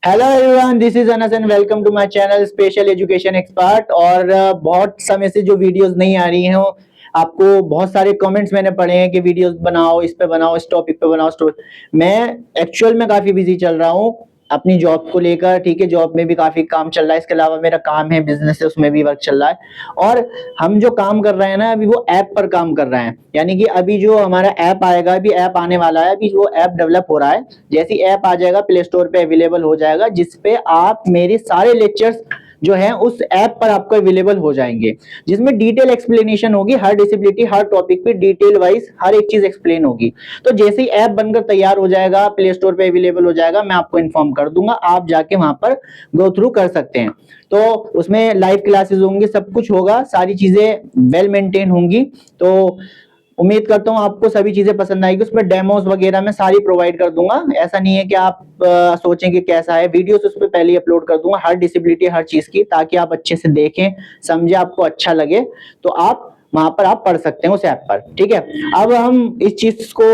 Hello everyone, this is Anas and welcome to my channel special education expert. और बहुत समय से जो वीडियोस नहीं आ रही हैं, आपको बहुत सारे कमेंट्स मैंने पढ़े हैं कि वीडियोस बनाओ, इस पे बनाओ, इस टॉपिक पे बनाओ। मैं एक्चुअल में काफी बिजी चल रहा हूँ अपनी जॉब को लेकर। ठीक है, जॉब में भी काफी काम चल रहा है, इसके अलावा मेरा काम है, बिजनेस है, उसमें भी वर्क चल रहा है। और हम जो काम कर रहे हैं ना, अभी वो ऐप पर काम कर रहे हैं। यानी कि अभी जो हमारा ऐप आएगा, अभी ऐप आने वाला है, अभी वो ऐप डेवलप हो रहा है। जैसी ऐप आ जाएगा प्ले स्टोर पे अवेलेबल हो जाएगा, जिसपे आप मेरे सारे लेक्चर्स जो है उस ऐप पर आपको अवेलेबल हो जाएंगे, जिसमें डिटेल एक्सप्लेनेशन होगी। हर डिसेबिलिटी, हर टॉपिक पे डिटेल वाइज हर एक चीज एक्सप्लेन होगी। तो जैसे ही ऐप बनकर तैयार हो जाएगा, प्ले स्टोर पे अवेलेबल हो जाएगा, मैं आपको इन्फॉर्म कर दूंगा, आप जाके वहां पर गो थ्रू कर सकते हैं। तो उसमें लाइव क्लासेस होंगी, सब कुछ होगा, सारी चीजें वेल मेंटेन होंगी। तो उम्मीद करता हूँ आपको सभी चीजें पसंद आएगी। उसमें डेमोस वगैरह मैं सारी प्रोवाइड कर दूंगा। ऐसा नहीं है कि आप सोचें कि कैसा है। वीडियोस उस पर पहले अपलोड कर दूंगा, हर डिसेबिलिटी, हर चीज की, ताकि आप अच्छे से देखें, समझे, आपको अच्छा लगे, तो आप वहां पर आप पढ़ सकते हैं उस ऐप पर। ठीक है, अब हम इस चीज को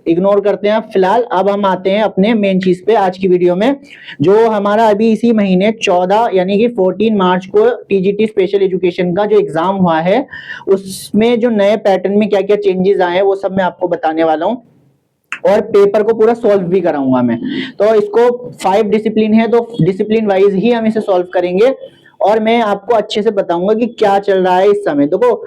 इग्नोर करते हैं फिलहाल। अब हम आते हैं अपने मेन चीज पे आज की वीडियो में। जो हमारा अभी इसी महीने 14 यानी कि 14 मार्च को टीजीटी स्पेशल एजुकेशन का जो एग्जाम हुआ है, उसमें जो नए पैटर्न में क्या क्या चेंजेस आए हैं वो सब मैं आपको बताने वाला हूँ। और पेपर को पूरा सॉल्व भी कराऊंगा मैं। तो इसको 5 डिसिप्लिन है, तो डिसिप्लिन वाइज ही हम इसे सॉल्व करेंगे। और मैं आपको अच्छे से बताऊंगा कि क्या चल रहा है इस समय। देखो,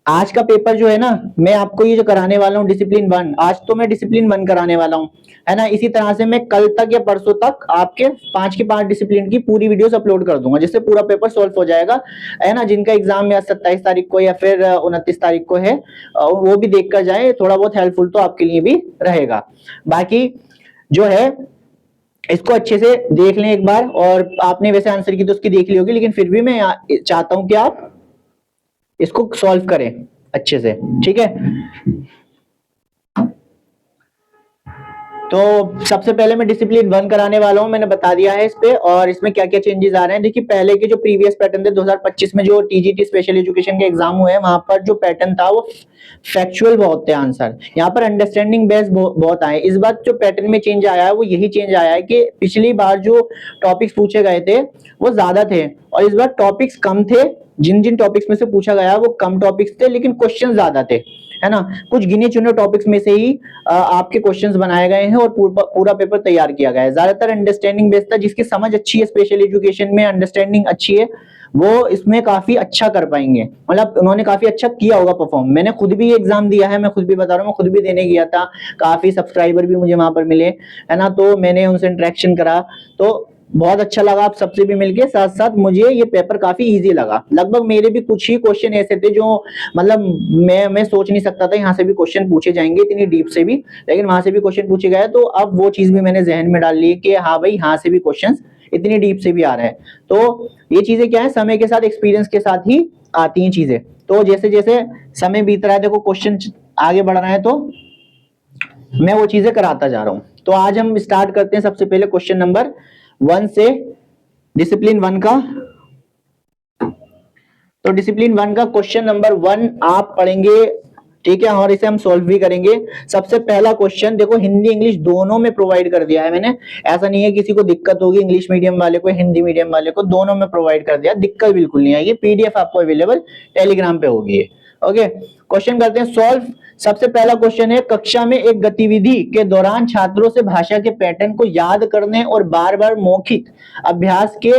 आज का पेपर जो है ना, मैं आपको ये जो कराने वाला हूँ डिसिप्लिन 1, आज तो मैं डिसिप्लिन 1 कराने वाला हूँ, है ना। इसी तरह से मैं कल तक या परसों तक आपके 5 के 5 डिसिप्लिन की पूरी वीडियोस अपलोड कर दूंगा, जिससे पूरा पेपर सॉल्व हो जाएगा, है ना। जिनका एग्जाम या 27 तारीख को या फिर 29 तारीख को है, वो भी देख कर जाए, थोड़ा बहुत हेल्पफुल तो आपके लिए भी रहेगा। बाकी जो है, इसको अच्छे से देख लें एक बार। और आपने वैसे आंसर की तो उसकी देख ली होगी, लेकिन फिर भी मैं चाहता हूं कि आप इसको सॉल्व करें अच्छे से। ठीक है, तो सबसे पहले मैं डिसिप्लिन 1 कराने वाला हूं, मैंने बता दिया है इस पे। और इसमें क्या क्या चेंजेस आ रहे हैं, देखिए, पहले के जो प्रीवियस पैटर्न थे 2025 में जो टीजीटी स्पेशल एजुकेशन के एग्जाम हुए हैं, वहां पर जो पैटर्न था वो फैक्चुअल बहुत थे आंसर, यहाँ पर अंडरस्टैंडिंग बेस्ड बहुत आए। इस बार जो पैटर्न में चेंज आया है वो यही चेंज आया है कि पिछली बार जो टॉपिक्स पूछे गए थे वो ज्यादा थे, और इस बार टॉपिक्स कम थे। जिन जिन टॉपिक्स में से पूछा गया वो कम टॉपिक्स थे, लेकिन क्वेश्चन ज्यादा थे, है ना। कुछ गिने चुने टॉपिक्स में से ही आपके क्वेश्चंस बनाए गए हैं और पूरा पेपर तैयार किया गया है। ज्यादातर अंडरस्टैंडिंग बेस्ड था, जिसकी समझ अच्छी है, स्पेशल एजुकेशन में अंडरस्टैंडिंग अच्छी है, वो इसमें काफी अच्छा कर पाएंगे। मतलब उन्होंने काफी अच्छा किया होगा परफॉर्म। मैंने खुद भी एग्जाम दिया है, मैं खुद भी बता रहा हूँ, मैं खुद भी देने गया था। काफी सब्सक्राइबर भी मुझे वहां पर मिले, है ना। तो मैंने उनसे इंटरेक्शन करा, तो बहुत अच्छा लगा आप सबसे भी मिलके। साथ साथ मुझे ये पेपर काफी इजी लगा। लगभग मेरे भी कुछ ही क्वेश्चन ऐसे थे जो, मतलब मैं सोच नहीं सकता था यहाँ से भी क्वेश्चन पूछे जाएंगे इतनी डीप से भी, लेकिन वहां से भी क्वेश्चन पूछे गए। तो अब वो चीज भी मैंने जहन में डाल ली कि हाँ भाई, यहाँ से भी क्वेश्चन इतनी डीप से भी आ रहे हैं। तो ये चीजें क्या है, समय के साथ, एक्सपीरियंस के साथ ही आती हैं चीजें। तो जैसे जैसे समय बीत रहा है, देखो क्वेश्चन आगे बढ़ रहे हैं, तो मैं वो चीजें कराता जा रहा हूँ। तो आज हम स्टार्ट करते हैं सबसे पहले क्वेश्चन नंबर 1 से, डिसिप्लिन 1 का। तो डिसिप्लिन 1 का क्वेश्चन नंबर 1 आप पढ़ेंगे, ठीक है, और इसे हम सॉल्व भी करेंगे। सबसे पहला क्वेश्चन देखो, हिंदी इंग्लिश दोनों में प्रोवाइड कर दिया है मैंने। ऐसा नहीं है किसी को दिक्कत होगी, इंग्लिश मीडियम वाले को, हिंदी मीडियम वाले को, दोनों में प्रोवाइड कर दिया, दिक्कत बिल्कुल नहीं आएगी। पीडीएफ आपको अवेलेबल टेलीग्राम पे होगी। ओके, क्वेश्चन करते हैं सॉल्व। सबसे पहला क्वेश्चन है, कक्षा में एक गतिविधि के दौरान छात्रों से भाषा के पैटर्न को याद करने और बार बार मौखिक अभ्यास के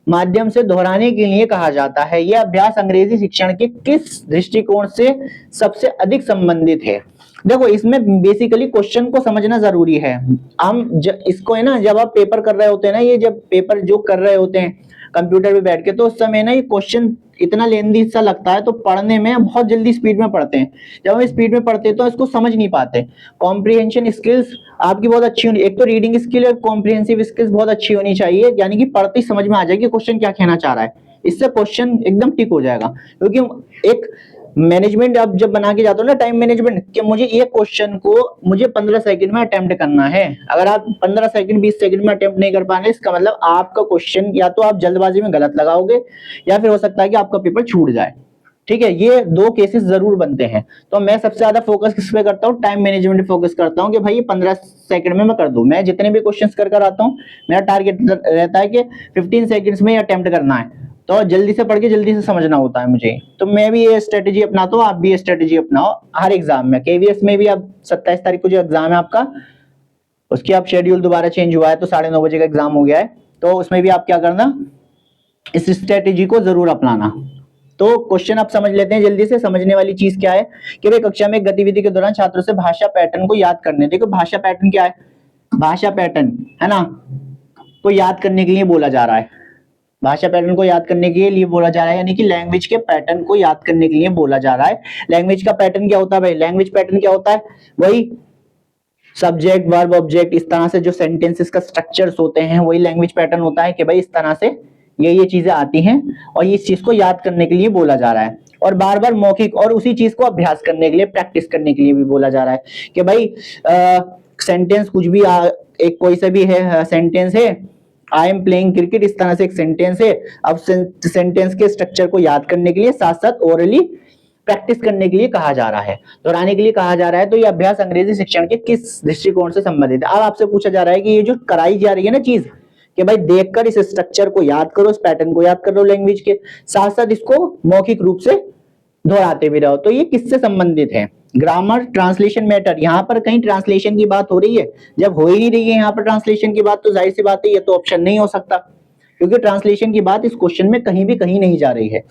माध्यम से दोहराने के लिए कहा जाता है। यह अभ्यास अंग्रेजी शिक्षण के किस दृष्टिकोण से सबसे अधिक संबंधित है। देखो, इसमें बेसिकली क्वेश्चन को समझना जरूरी है। हम इसको है ना, जब आप पेपर कर रहे होते हैं ना, ये जब पेपर जो कर रहे होते हैं कंप्यूटर पे बैठ के, तो उस समय ना ये क्वेश्चन इतना लेंदी सा लगता है, तो पढ़ने में बहुत जल्दी स्पीड में पढ़ते हैं। जब हम स्पीड में पढ़ते हैं तो इसको समझ नहीं पाते। कॉम्प्रिहेंशन स्किल्स आपकी बहुत अच्छी होनी, एक तो रीडिंग स्किल और कॉम्प्रिहेंसिव स्किल्स बहुत अच्छी होनी चाहिए, यानी कि पढ़ते ही समझ में आ जाएगी क्वेश्चन क्या कहना चाह रहा है। इससे क्वेश्चन एकदम टिक हो जाएगा। क्योंकि एक मैनेजमेंट आप जब बना के जाते हो ना, टाइम मैनेजमेंट, कि मुझे ये क्वेश्चन को मुझे 15 सेकंड में अटेम्प्ट करना है। अगर आप 15 सेकंड 20 सेकंड में अटेम्प्ट नहीं कर पाएंगे, इसका मतलब आपका क्वेश्चन या तो आप जल्दबाजी में गलत लगाओगे, या फिर हो सकता है कि आपका पेपर छूट जाए। ठीक है, ये दो केसेस जरूर बनते हैं। तो मैं सबसे ज्यादा फोकस किस पे करता हूँ, टाइम मैनेजमेंट पे फोकस करता हूँ कि भाई ये 15 सेकंड में मैं कर दूं। मैं जितने भी क्वेश्चंस कर कर आता हूँ, मेरा टारगेट रहता है कि 15 सेकंड्स में अटेम्प्ट करना है, तो जल्दी से पढ़ के जल्दी से समझना होता है मुझे। तो मैं भी ये स्ट्रेटेजी अपनाता हूँ, आप भी ये स्ट्रेटेजी अपनाओ हर एग्जाम में। केवीएस में भी अब 27 तारीख को जो एग्जाम है आपका, उसकी आप शेड्यूल दोबारा चेंज हुआ है, तो 9:30 बजे का एग्जाम हो गया है। तो उसमें भी आप क्या करना, इस स्ट्रेटेजी को जरूर अपनाना। तो क्वेश्चन आप समझ लेते हैं जल्दी से। समझने वाली चीज क्या है कि भाई कक्षा में गतिविधि के दौरान छात्रों से भाषा पैटर्न को याद करने। देखो भाषा पैटर्न क्या है, भाषा पैटर्न है ना, को याद करने के लिए बोला जा रहा है। भाषा पैटर्न को याद करने के लिए बोला जा रहा है, यानी कि लैंग्वेज के पैटर्न को याद करने के लिए बोला जा रहा है। लैंग्वेज का पैटर्न क्या होता है भाई, लैंग्वेज पैटर्न क्या होता है, वही सब्जेक्ट वर्ब ऑब्जेक्ट, इस तरह से जो सेंटेंसेस का स्ट्रक्चर्स होते हैं वही लैंग्वेज पैटर्न होता है कि भाई इस तरह से ये चीजें आती हैं और इस चीज को याद करने के लिए बोला जा रहा है। और बार बार मौखिक और उसी चीज को अभ्यास करने के लिए, प्रैक्टिस करने के लिए भी बोला जा रहा है कि भाई सेंटेंस कुछ भी एक कोई सा भी है सेंटेंस है, आई एम प्लेइंग क्रिकेट, इस तरह से एक सेंटेंस है। अब सेंटेंस के स्ट्रक्चर को याद करने के लिए साथ साथ ओरली प्रैक्टिस करने के लिए कहा जा रहा है, दोहराने के लिए कहा जा रहा है। तो ये अभ्यास अंग्रेजी शिक्षण के किस दृष्टिकोण से संबंधित है। अब आपसे पूछा जा रहा है कि ये जो कराई जा रही है ना चीज, कि भाई देखकर इस स्ट्रक्चर को याद करो, इस पैटर्न को याद करो लैंग्वेज के, साथ साथ इसको मौखिक रूप से दोहराते भी रहो, तो ये किससे संबंधित है। ग्रामर, ट्रांसलेशन मैटर, यहाँ पर कहीं ट्रांसलेशन की बात हो रही है। जब हो ही नहीं रही है यहाँ पर ट्रांसलेशन की बात, तो जाहिर सी बात है ये तो ऑप्शन नहीं हो सकता, क्योंकि ट्रांसलेशन की बात इस क्वेश्चन में कहीं भी कहीं नहीं जा रही है।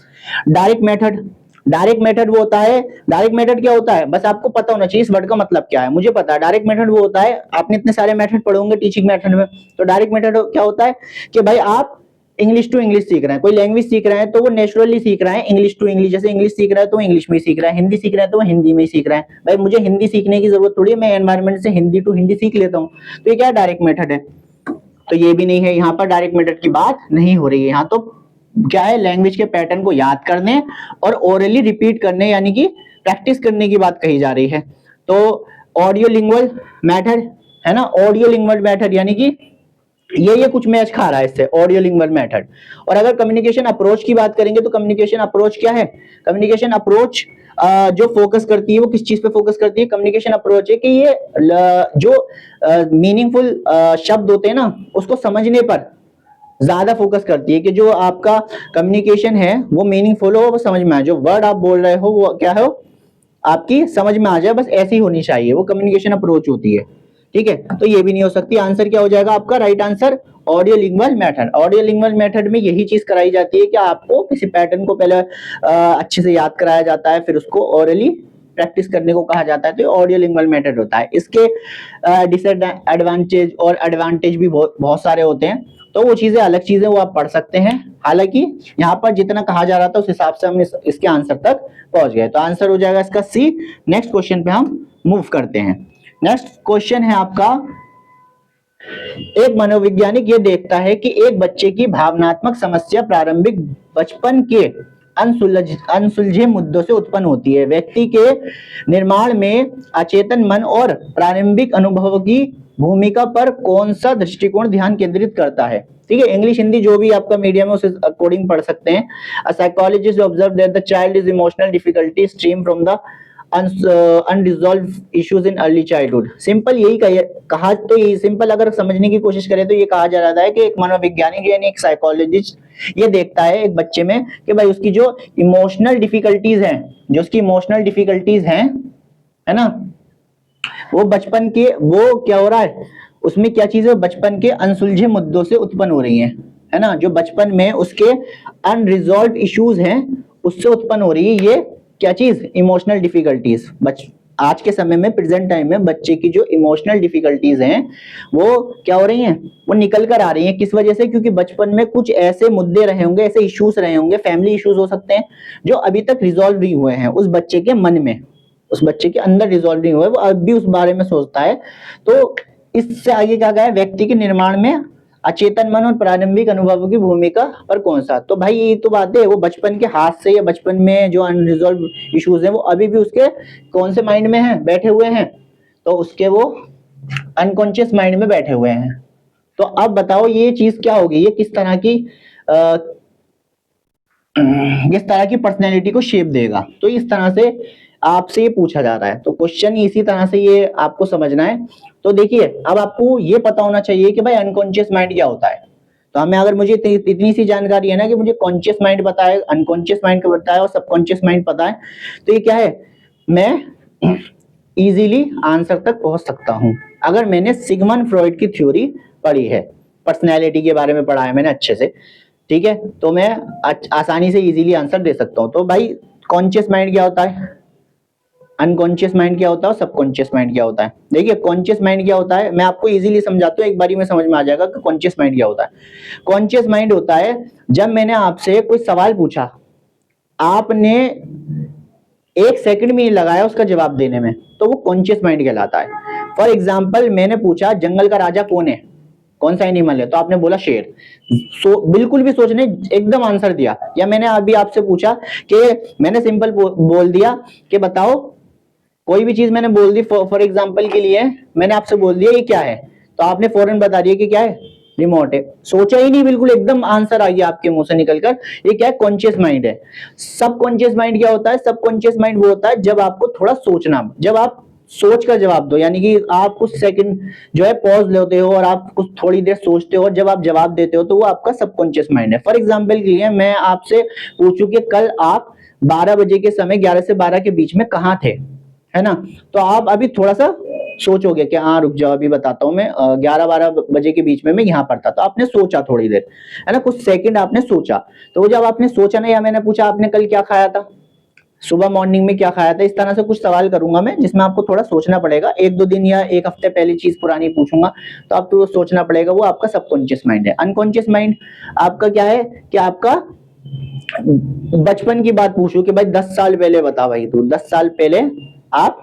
डायरेक्ट मेथड, डायरेक्ट मेथड वो होता है, डायरेक्ट मेथड क्या होता है, बस आपको पता होना चाहिए इस वर्ड का मतलब क्या है। मुझे पता है डायरेक्ट मेथड वो होता है, आपने इतने सारे मेथड पढ़े होंगे टीचिंग मेथड में। तो डायरेक्ट मेथड क्या होता है कि भाई आप इंग्लिश टू इंग्लिश सीख रहे हैं, कोई लैंग्वेज सीख रहे हैं तो वो नेचुरली सीख रहे हैं इंग्लिश टू इंग्लिश। जैसे इंग्लिश सीख रहा है तो वो इंग्लिश में सीख रहा है, हिंदी सीख रहा है तो वो हिंदी में ही सीख रहा है। भाई मुझे हिंदी सीखने की जरूरत थोड़ी है, मैं एनवायरमेंट से हिंदी टू हिंदी सीख लेता हूँ। तो ये क्या डायरेक्ट मेथड है, तो ये भी नहीं है, यहाँ पर डायरेक्ट मेथड की बात नहीं हो रही है। यहाँ तो क्या है, लैंग्वेज के पैटर्न को याद करने और ओरली रिपीट करने यानी कि प्रैक्टिस करने की बात कही जा रही है। तो ऑडियो लिंगुअल मेथड है ना, ऑडियो लिंगुअल मेथड यानी कि ये कुछ मैच खा रहा है इससे, ऑडियो लिंगुअल मेथड। और अगर कम्युनिकेशन अप्रोच की बात करेंगे तो कम्युनिकेशन अप्रोच क्या है, कम्युनिकेशन अप्रोच जो फोकस करती है वो किस चीज पे फोकस करती है, कम्युनिकेशन अप्रोच है कि ये जो मीनिंगफुल शब्द होते हैं ना उसको समझने पर ज्यादा फोकस करती है, कि जो आपका कम्युनिकेशन है वो मीनिंगफुल हो, वो समझ में आए, जो वर्ड आप बोल रहे हो वो क्या हो आपकी समझ में आ जाए, बस ऐसी होनी चाहिए, वो कम्युनिकेशन अप्रोच होती है। ठीक है, तो ये भी नहीं हो सकती। आंसर क्या हो जाएगा आपका, right answer audio lingual method. Audio lingual method में यही चीज कराई जाती है कि आपको किसी पैटर्न को पहले अच्छे से याद कराया जाता है, फिर उसको ओरली प्रैक्टिस करने को कहा जाता है, तो ऑडियो लिंगुअल मेथड होता है। इसके डिसएडवांटेज और एडवांटेज भी बहुत सारे होते हैं, तो वो चीजें अलग चीजें वो आप पढ़ सकते हैं। हालांकि यहाँ पर जितना कहा जा रहा था उस हिसाब से हम इसके आंसर तक पहुंच गए, तो आंसर हो जाएगा इसका सी। नेक्स्ट क्वेश्चन पे हम मूव करते हैं। नेक्स्ट क्वेश्चन है आपका, एक मनोवैज्ञानिक ये देखता है कि एक बच्चे की भावनात्मक समस्या प्रारंभिक बचपन के अनसुलझे मुद्दों से उत्पन्न होती है। व्यक्ति के निर्माण में अचेतन मन और प्रारंभिक अनुभव की भूमिका पर कौन सा दृष्टिकोण ध्यान केंद्रित करता है। ठीक है, इंग्लिश हिंदी जो भी आपका मीडियम है उसे अकॉर्डिंग पढ़ सकते हैं। A psychologist observe that the child is emotional difficulty stream from the unresolved issues in early childhood. Simple यही कहा, तो ये सिंपल अगर समझने की कोशिश करें तो ये कहा जा रहा है कि एक मनोवैज्ञानिक यानी एक साइकोलॉजिस्ट ये देखता है एक बच्चे में कि भाई उसकी जो इमोशनल डिफिकल्टीज हैं, जो उसकी इमोशनल डिफिकल्टीज हैं है ना, वो बचपन के वो क्या हो रहा है उसमें, क्या चीज है, बचपन के अनसुलझे मुद्दों से उत्पन्न हो रही है ना, जो बचपन में उसके अनरिजॉल्व इश्यूज हैं उससे उत्पन्न हो रही है ये क्या चीज, इमोशनल डिफिकल्टीज। आज के समय में प्रेजेंट टाइम में बच्चे की जो इमोशनल डिफिकल्टीज हैं वो क्या हो रही हैं, वो निकल कर आ रही हैं। किस वजह से, क्योंकि बचपन में कुछ ऐसे मुद्दे रहे होंगे, ऐसे इश्यूज रहे होंगे, फैमिली इश्यूज हो सकते हैं जो अभी तक रिजॉल्व नहीं हुए हैं उस बच्चे के मन में, उस बच्चे के अंदर रिजॉल्व नहीं हुआ है, वो अब भी उस बारे में सोचता है। तो इससे आगे क्या गया, व्यक्ति के निर्माण में अचेतन मन और प्रारंभिक अनुभवों की भूमिका पर कौन सा। तो भाई ये तो बात है, वो बचपन के हाथ से या बचपन में जो अनरिजॉल्व इश्यूज हैं वो अभी भी उसके कौन से माइंड में हैं, बैठे हुए हैं, तो उसके वो अनकॉन्शियस माइंड में बैठे हुए हैं। तो अब बताओ ये चीज क्या होगी, ये किस तरह की किस तरह की पर्सनैलिटी को शेप देगा। तो इस तरह से आपसे ये पूछा जा रहा है, तो क्वेश्चन इसी तरह से ये आपको समझना है। तो देखिए अब आपको ये पता होना चाहिए कि भाई अनकॉन्शियस माइंड क्या होता है। तो हमें अगर मुझे इतनी सी जानकारी है ना कि मुझे कॉन्शियस माइंड पता है, अनकॉन्शियस माइंड का पता है और सबकॉन्शियस माइंड पता है, तो ये क्या है, मैं इजीली आंसर तक पहुंच सकता हूं अगर मैंने सिगमंड फ्रॉइड की थ्योरी पढ़ी है, पर्सनैलिटी के बारे में पढ़ा है मैंने अच्छे से, ठीक है, तो मैं आसानी से इजीली आंसर दे सकता हूं। तो भाई कॉन्शियस माइंड क्या होता है, अनकॉन्शियस माइंड क्या होता है और सबकॉन्शियस माइंड क्या होता है। देखिए कॉन्शियस माइंड क्या होता है, मैं आपको इजीली समझाता हूँ, एक बारी में समझ में आ जाएगा कि कॉन्शियस माइंड क्या होता है। कॉन्शियस माइंड होता है जब मैंने आपसे कोई सवाल पूछा, आपने 1 सेकंड भी नहीं लगाया उसका जवाब देने में, तो वो कॉन्शियस माइंड कहलाता है। फॉर एग्जाम्पल मैंने पूछा जंगल का राजा कौन है, कौन सा एनिमल है, तो आपने बोला शेर, बिल्कुल भी सोचने एकदम आंसर दिया। या मैंने अभी आपसे पूछा कि मैंने सिंपल बोल दिया कि बताओ, कोई भी चीज मैंने बोल दी, फॉर एग्जाम्पल के लिए मैंने आपसे बोल दिया ये क्या है, तो आपने फौरन बता दिया कि क्या है, रिमोट है, सोचा ही नहीं, बिल्कुल एकदम आंसर आ गया आपके मुंह से निकलकर। ये क्या है, कॉन्शियस माइंड है। सब कॉन्शियस माइंड क्या होता है, सब कॉन्शियस माइंड वो होता है जब आपको थोड़ा सोचना, जब आप सोच कर जवाब दो, यानी कि आप कुछ सेकंड जो है पॉज लेते हो और आप कुछ थोड़ी देर सोचते हो और जब आप जवाब देते हो, तो वो आपका सबकॉन्शियस माइंड है। फॉर एग्जाम्पल के लिए मैं आपसे पूछूं कि कल आप 12 बजे के समय, 11 से 12 के बीच में कहाँ थे, है ना, तो आप अभी थोड़ा सा सोचोगे कि हाँ रुक जाओ अभी बताता हूँ, मैं 11-12 बजे के बीच में मैं यहाँ पर था। तो आपने सोचा थोड़ी देर, है ना, कुछ सेकंड आपने सोचा। तो वो जब आपने सोचा ना, या मैंने पूछा आपने कल क्या खाया था, सुबह मॉर्निंग में क्या खाया था, इस तरह से कुछ सवाल करूंगा मैं जिसमें आपको थोड़ा सोचना पड़ेगा, 1-2 दिन या 1 हफ्ते पहले चीज पुरानी पूछूंगा तो आपको सोचना पड़ेगा, वो आपका सबकॉन्शियस माइंड है। अनकॉन्शियस माइंड आपका क्या है कि आपका बचपन की बात पूछू कि भाई 10 साल पहले बता, भाई तू 10 साल पहले आप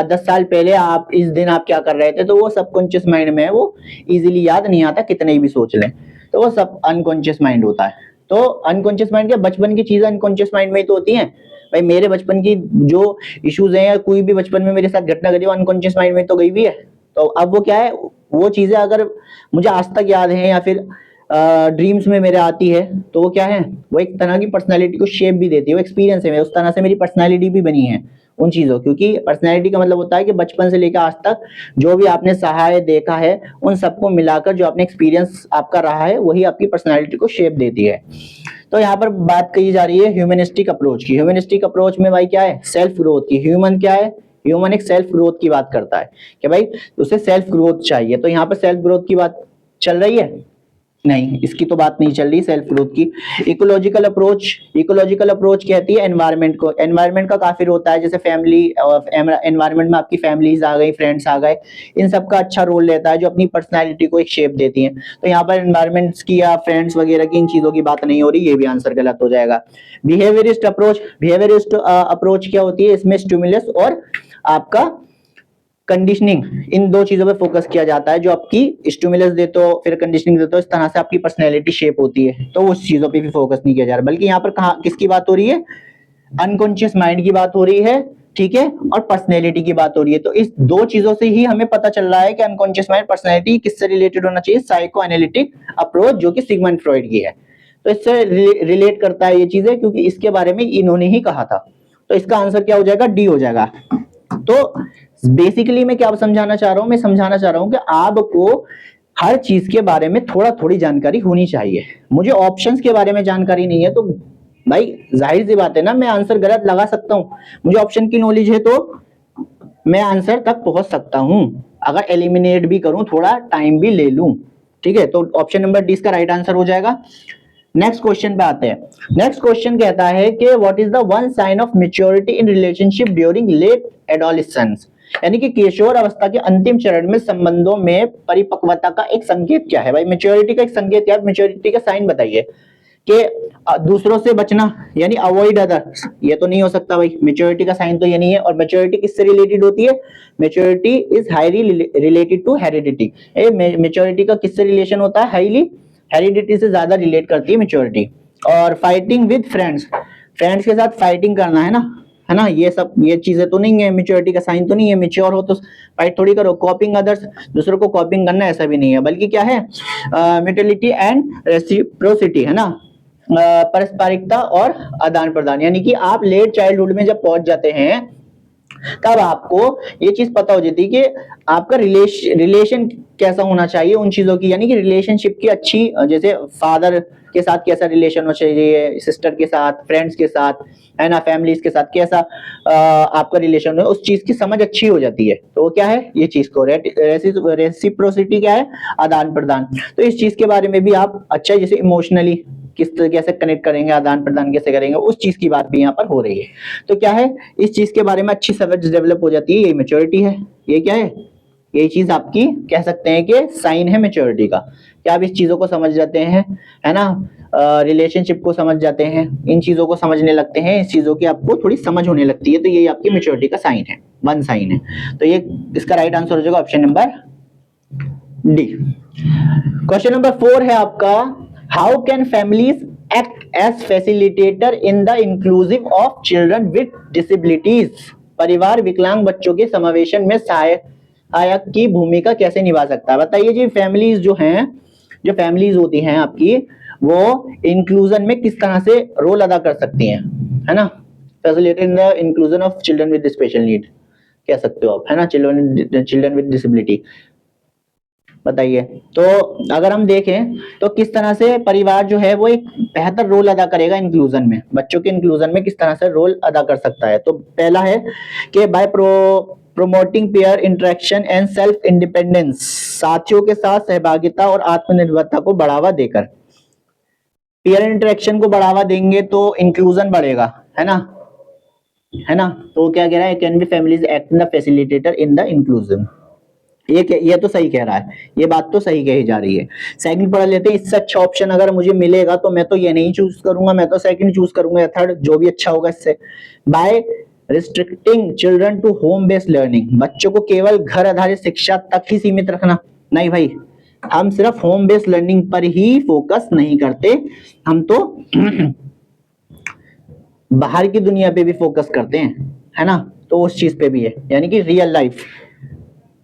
10 साल पहले आप इस दिन आप क्या कर रहे थे, तो वो सबकॉन्शियस माइंड में है, वो इजीली याद नहीं आता कितने भी सोच लें, तो वो सब अनकॉन्शियस माइंड होता है। तो अनकॉन्शियस माइंड क्या, बचपन की चीजें अनकॉन्शियस माइंड में ही तो होती हैं। भाई मेरे बचपन की जो इश्यूज हैं या कोई भी बचपन में मेरे साथ घटना घटी, वो अनकॉन्शियस माइंड में तो गई भी है। तो अब वो क्या है, वो चीजें अगर मुझे आज तक याद है या फिर ड्रीम्स में मेरे आती है, तो वो क्या है, वो एक तरह की पर्सनैलिटी को शेप भी देती है, वो एक्सपीरियंस है, उस तरह से मेरी पर्सनैलिटी भी बनी है उन चीजों, क्योंकि पर्सनैलिटी का मतलब होता है कि बचपन से लेकर आज तक जो भी आपने सहा है, देखा है, उन सबको मिलाकर जो आपने एक्सपीरियंस आपका रहा है, वही आपकी पर्सनैलिटी को शेप देती है। तो यहाँ पर बात कही जा रही है ह्यूमनिस्टिक अप्रोच की। ह्यूमनिस्टिक अप्रोच में भाई क्या है, सेल्फ ग्रोथ की। ह्यूमन क्या है, ह्यूमन एक सेल्फ ग्रोथ की बात करता है कि भाई उसे सेल्फ ग्रोथ चाहिए। तो यहाँ पर सेल्फ ग्रोथ की बात चल रही है, नहीं, इसकी तो बात नहीं चल रही सेल्फ ग्रोथ की। इकोलॉजिकल अप्रोच, इकोलॉजिकल अप्रोच कहती है एनवायरनमेंट को। एनवायरनमेंट का काफी होता है, जैसे फैमिली, एनवायरनमेंट में आपकी फैमिलीज आ गई, फ्रेंड्स आ गए, इन सब का अच्छा रोल रहता है जो अपनी पर्सनैलिटी को एक शेप देती हैं। तो यहाँ पर एनवायरनमेंट्स की या फ्रेंड्स वगैरह की इन चीजों की बात नहीं हो रही, ये भी आंसर गलत हो जाएगा। बिहेवियरिस्ट अप्रोच, बिहेवियरिस्ट अप्रोच क्या होती है, इसमें स्टिमुलस और आपका कंडीशनिंग, इन दो चीजों पे फोकस किया जाता है, जो आपकी स्टिमुलस देते हो फिर कंडीशनिंग देते हो, इस तरह से आपकी पर्सनैलिटी शेप होती है। तो उस चीजों पे भी फोकस नहीं किया जा रहा, बल्कि यहाँ पर कहा किसकी बात हो रही है, अनकॉन्शियस माइंड की बात हो रही है, ठीक है, और पर्सनैलिटी की बात हो रही है। तो इस दो चीजों से ही हमें पता चल रहा है कि अनकॉन्शियस माइंड पर्सनैलिटी किससे रिलेटेड होना चाहिए, साइको एनालिटिक अप्रोच, जो कि सिगमंड फ्रॉइड की है। तो इससे रिलेट करता है ये चीजें, क्योंकि इसके बारे में इन्होंने ही कहा था। तो इसका आंसर क्या हो जाएगा, डी हो जाएगा। तो बेसिकली मैं क्या समझाना चाह रहा हूं, मैं समझाना चाह रहा हूं कि आपको हर चीज के बारे में थोड़ा थोड़ी जानकारी होनी चाहिए। मुझे ऑप्शंस के बारे में जानकारी नहीं है, तो भाई जाहिर सी बात है ना, मैं आंसर गलत लगा सकता हूं। मुझे ऑप्शन की नॉलेज है तो मैं आंसर तक पहुंच सकता हूं, अगर एलिमिनेट भी करूं, थोड़ा टाइम भी ले लूं, ठीक है। तो ऑप्शन नंबर डी इसका राइट आंसर हो जाएगा। नेक्स्ट क्वेश्चन पे आते हैं। नेक्स्ट क्वेश्चन कहता है कि what is the one sign of maturity in relationship during late adolescence, यानी कि किशोर अवस्था के अंतिम चरण में संबंधों में परिपक्वता का एक संकेत क्या है। भाई मैच्योरिटी का एक संकेत क्या है, मैच्योरिटी का साइन बताइए। कि दूसरों से बचना, यानी अवॉइड अदर्स, ये तो नहीं हो सकता भाई, मैच्योरिटी का साइन तो ये नहीं है। और मैच्योरिटी किससे रिलेटेड होती है, maturity is highly related to heredity. Maturity का किससे रिलेशन होता है, हाईली हेरिडिटी से ज्यादा रिलेट करती है मैच्योरिटी। और फाइटिंग विद फ्रेंड्स, फ्रेंड्स के साथ फाइटिंग करना, है ना, ये सब ये चीजें तो नहीं है, मैच्योरिटी का साइन तो नहीं है। मैच्योर हो तो फाइट थोड़ी करो। कॉपिंग अदर्स, दूसरों को कॉपिंग करना, ऐसा भी नहीं है, बल्कि क्या है, म्यूचुअलिटी एंड रेसिप्रोसिटी, है ना, पारस्परिकता और आदान प्रदान, यानी कि आप लेट चाइल्डहुड में जब पहुंच जाते हैं तब आपको ये चीज पता हो जाती है कि आपका रिलेशन कैसा होना चाहिए उन चीजों की, यानी कि रिलेशनशिप की अच्छी, जैसे फादर के साथ कैसा रिलेशन होना चाहिए, सिस्टर के साथ, फ्रेंड्स के साथ, है ना, फैमिलीज के साथ कैसा आपका रिलेशन है, उस चीज की समझ अच्छी हो जाती है। तो वो क्या है, ये चीज को रेसिप्रोसिटी क्या है, आदान प्रदान। तो इस चीज के बारे में भी आप अच्छा, जैसे इमोशनली किस तरीके से कनेक्ट करेंगे, आदान प्रदान कैसे करेंगे, उस चीज की बात भी यहाँ पर हो रही है। तो क्या है, इस चीज के बारे में अच्छी समझ डेवलप हो जाती है, ये मेच्योरिटी है। ये क्या है, ये चीज आपकी कह सकते हैं कि साइन है मेच्योरिटी का, कि आप इस चीजों को समझ जाते हैं, है ना, रिलेशनशिप को समझ जाते हैं, इन चीजों को समझने लगते हैं, इस चीजों की आपको थोड़ी समझ होने लगती है, तो ये आपकी मेच्योरिटी का साइन है, वन साइन है। तो ये इसका राइट आंसर हो जाएगा option number D. Question number 4 है आपका, how can families act as facilitator in the inclusive of children with disabilities. परिवार विकलांग बच्चों के समावेशन में सहायक की भूमिका कैसे निभा सकता है। बताइए जी, फैमिलीज जो हैं, जो फैमिलीज होती हैं आपकी, वो इंक्लूजन में किस तरह से रोल अदा कर सकती हैं, है ना, facilitate in the inclusion of children with special need कह सकते हो आप, है ना, चिल्ड्रन विद डिसेबिलिटी। बताइए। तो अगर हम देखें तो किस तरह से परिवार जो है वो एक बेहतर रोल अदा करेगा इंक्लूजन में, बच्चों के इंक्लूजन में किस तरह से रोल अदा कर सकता है। तो पहला है कि by promoting peer interaction and self independence, साथियों के साथ सहभागिता और आत्मनिर्भरता को बढ़ावा देकर। पेयर इंटरेक्शन को बढ़ावा देंगे तो इंक्लूजन बढ़ेगा, है ना, है ना। तो क्या कह रहा है, can be families act in the facilitator in the inclusion. ये तो सही कह रहा है, ये बात तो सही कही जा रही है। सेकंड पढ़ लेते हैं, इससे अच्छा ऑप्शन अगर मुझे मिलेगा तो मैं तो ये नहीं चूज करूंगा, मैं तो सेकंड चूज करूंगा या थर्ड, जो भी अच्छा होगा इससे। By restricting children to home based learning, बच्चों को केवल घर आधारित शिक्षा तक ही सीमित रखना। नहीं भाई, हम सिर्फ होम बेस्ड लर्निंग पर ही फोकस नहीं करते, हम तो बाहर की दुनिया पे भी फोकस करते हैं, है ना। तो उस चीज पे भी है, यानी कि रियल लाइफ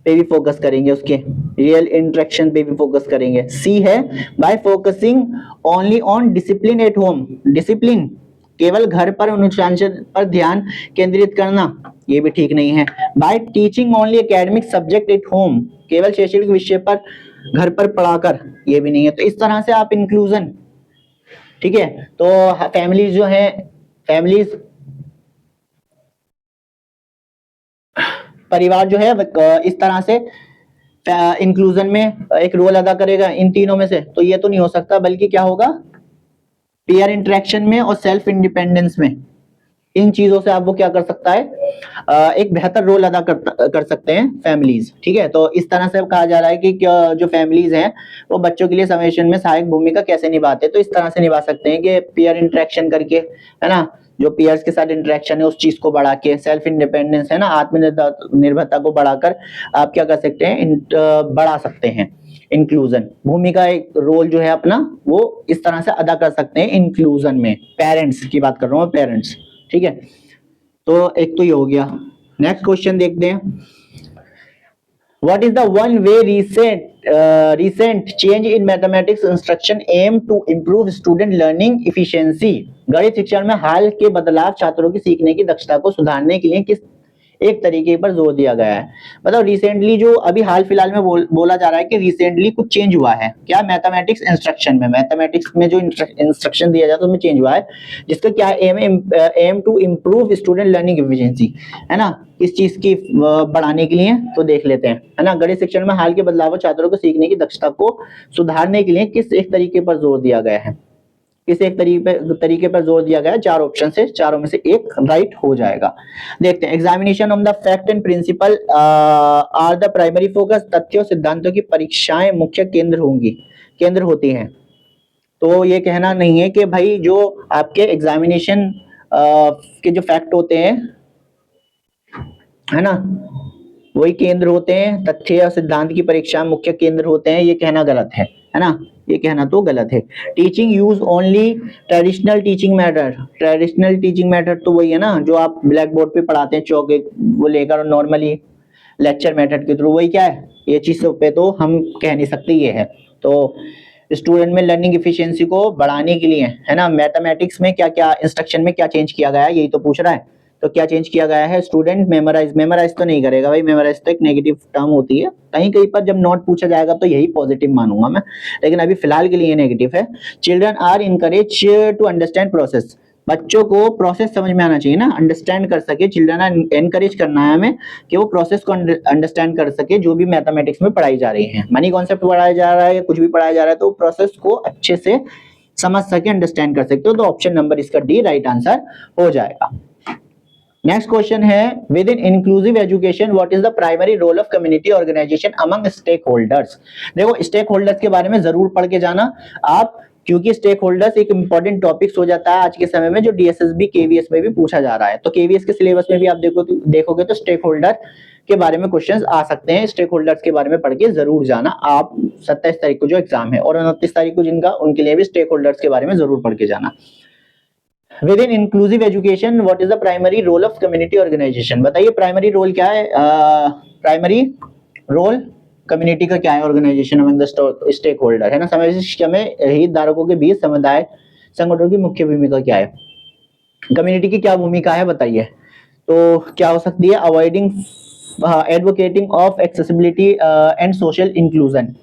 पे भी फोकस करेंगे, उसके रियल इंटरेक्शन पे भी फोकस करेंगे। सी है bye focusing only on discipline at home, discipline केवल घर पर अनुशासन पर ध्यान केंद्रित करना, ये भी ठीक नहीं है। Bye teaching only academic subject at home, केवल शैक्षणिक विषय पर घर पर पढ़ाकर, ये भी नहीं है। तो इस तरह से आप इंक्लूजन, ठीक है। तो फैमिलीज जो है, फैमिलीज परिवार जो है इस तरह से इंक्लूजन में एक रोल अदा करेगा इन तीनों में से, तो ये तो नहीं हो सकता, बल्कि क्या होगा, पेयर इंटरेक्शन में और सेल्फ इंडिपेंडेंस में, इन चीजों से आप वो क्या कर सकता है, एक बेहतर रोल अदा कर सकते हैं फैमिलीज, ठीक है। तो इस तरह से कहा जा रहा है कि जो फैमिलीज हैं वो बच्चों के लिए समावेशन में सहायक भूमिका कैसे निभाते हैं। तो इस तरह से निभा सकते हैं कि पेयर इंटरेक्शन करके, है ना, जो पेयर्स के साथ इंटरेक्शन है उस चीज को बढ़ा के, सेल्फ इंडिपेंडेंस है ना, आत्मनिर्भरता को बढ़ाकर आप क्या कर सकते हैं, बढ़ा सकते हैं इंक्लूजन भूमिका, एक रोल जो है अपना वो इस तरह से अदा कर सकते हैं इंक्लूजन में। पेरेंट्स की बात कर रहा हूँ, पेरेंट्स, ठीक है। तो एक तो ये हो गया। नेक्स्ट क्वेश्चन देखते हैं, what is the one way recent change in mathematics instruction aim to improve student learning efficiency। गणित शिक्षण में हाल के बदलाव छात्रों की सीखने की दक्षता को सुधारने के लिए किस एक तरीके पर जोर दिया गया है। मतलब रिसेंटली जो अभी हाल फिलहाल में बोला जा रहा है कि रिसेंटली कुछ चेंज हुआ है क्या, मैथमेटिक्स इंस्ट्रक्शन में, मैथमेटिक्स में जो इंस्ट्रक्शन दिया जाता है उसमें चेंज हुआ है, जिसका क्या aim to improve student learning efficiency, है ना, इस चीज की बढ़ाने के लिए। तो देख लेते हैं, है ना, गणित शिक्षण में हाल के बदलाव छात्रों को सीखने की दक्षता को सुधारने के लिए किस एक तरीके पर जोर दिया गया है, किस एक तरीके पर जोर दिया गया है। चार ऑप्शन से, चारों में से एक राइट हो जाएगा। देखते हैं, examination on the fact and principle are the primary focus, तथ्यों सिद्धांतों की परीक्षाएं मुख्य केंद्र होती हैं। तो ये कहना नहीं है कि भाई जो आपके एग्जामिनेशन के जो फैक्ट होते हैं, है ना, वही केंद्र होते हैं, तथ्य या सिद्धांत की परीक्षा मुख्य केंद्र होते हैं, ये कहना गलत है ना, ये कहना तो गलत है। Teaching use only traditional teaching method, traditional teaching method तो वही है ना जो आप ब्लैक बोर्ड पे पढ़ाते हैं, चौक वो लेकर, नॉर्मली लेक्चर मेथड के थ्रू, वही क्या है, ये चीज पे तो हम कह नहीं सकते ये है। तो स्टूडेंट में लर्निंग इफिशियंसी को बढ़ाने के लिए, है ना, मैथमेटिक्स में क्या क्या इंस्ट्रक्शन में क्या चेंज किया गया है, यही तो पूछ रहा है। तो क्या चेंज किया गया है, स्टूडेंट मेमोराइज तो नहीं करेगा भाई, मेमोराइज तो एक नेगेटिव टर्म होती है, कहीं कहीं पर जब नोट पूछा जाएगा तो यही पॉजिटिव मानूंगा मैं, लेकिन अभी फिलहाल के लिए नेगेटिव है। Children are encourage to understand process, बच्चों को प्रोसेस समझ में आना चाहिए ना, अंडरस्टैंड कर सके, चिल्ड्रन एनकरेज करना है हमें कि वो प्रोसेस को अंडरस्टैंड कर सके जो भी मैथमेटिक्स में पढ़ाई जा रही है, मनी कॉन्सेप्ट पढ़ाया जा रहा है या कुछ भी पढ़ाया जा रहा है, तो प्रोसेस को अच्छे से समझ सके, अंडरस्टैंड कर सकते हो। तो ऑप्शन नंबर इसका डी राइट आंसर हो जाएगा। नेक्स्ट क्वेश्चन है, within inclusive education what is the primary role of community organisation among stakeholders. देखो स्टेक होल्डर्स के बारे में जरूर पढ़ के जाना आप, क्योंकि स्टेक होल्डर्स एक इंपॉर्टेंट टॉपिक्स हो जाता है आज के समय में, जो डीएसएसबी केवीएस में भी पूछा जा रहा है। तो केवीएस के सिलेबस में भी आप देखोगे तो स्टेक होल्डर के बारे में क्वेश्चंस आ सकते हैं, स्टेक होल्डर्स के बारे में पढ़ के जरूर जाना आप। 27 तारीख को जो एग्जाम है और 29 तारीख को जिनका, उनके लिए भी स्टेक होल्डर्स के बारे में जरूर पढ़ के जाना। Within inclusive education what is the primary role of community organisation, बताइए प्राइमरी रोल क्या है, प्राइमरी रोल कम्युनिटी का क्या है, organisation among the stakeholder, है ना, समावेशी शिक्षा में हितधारकों के बीच समुदाय संगठनों की मुख्य भूमिका क्या है, कम्युनिटी की क्या भूमिका है बताइए। तो क्या हो सकती है, avoiding advocating of accessibility and social inclusion,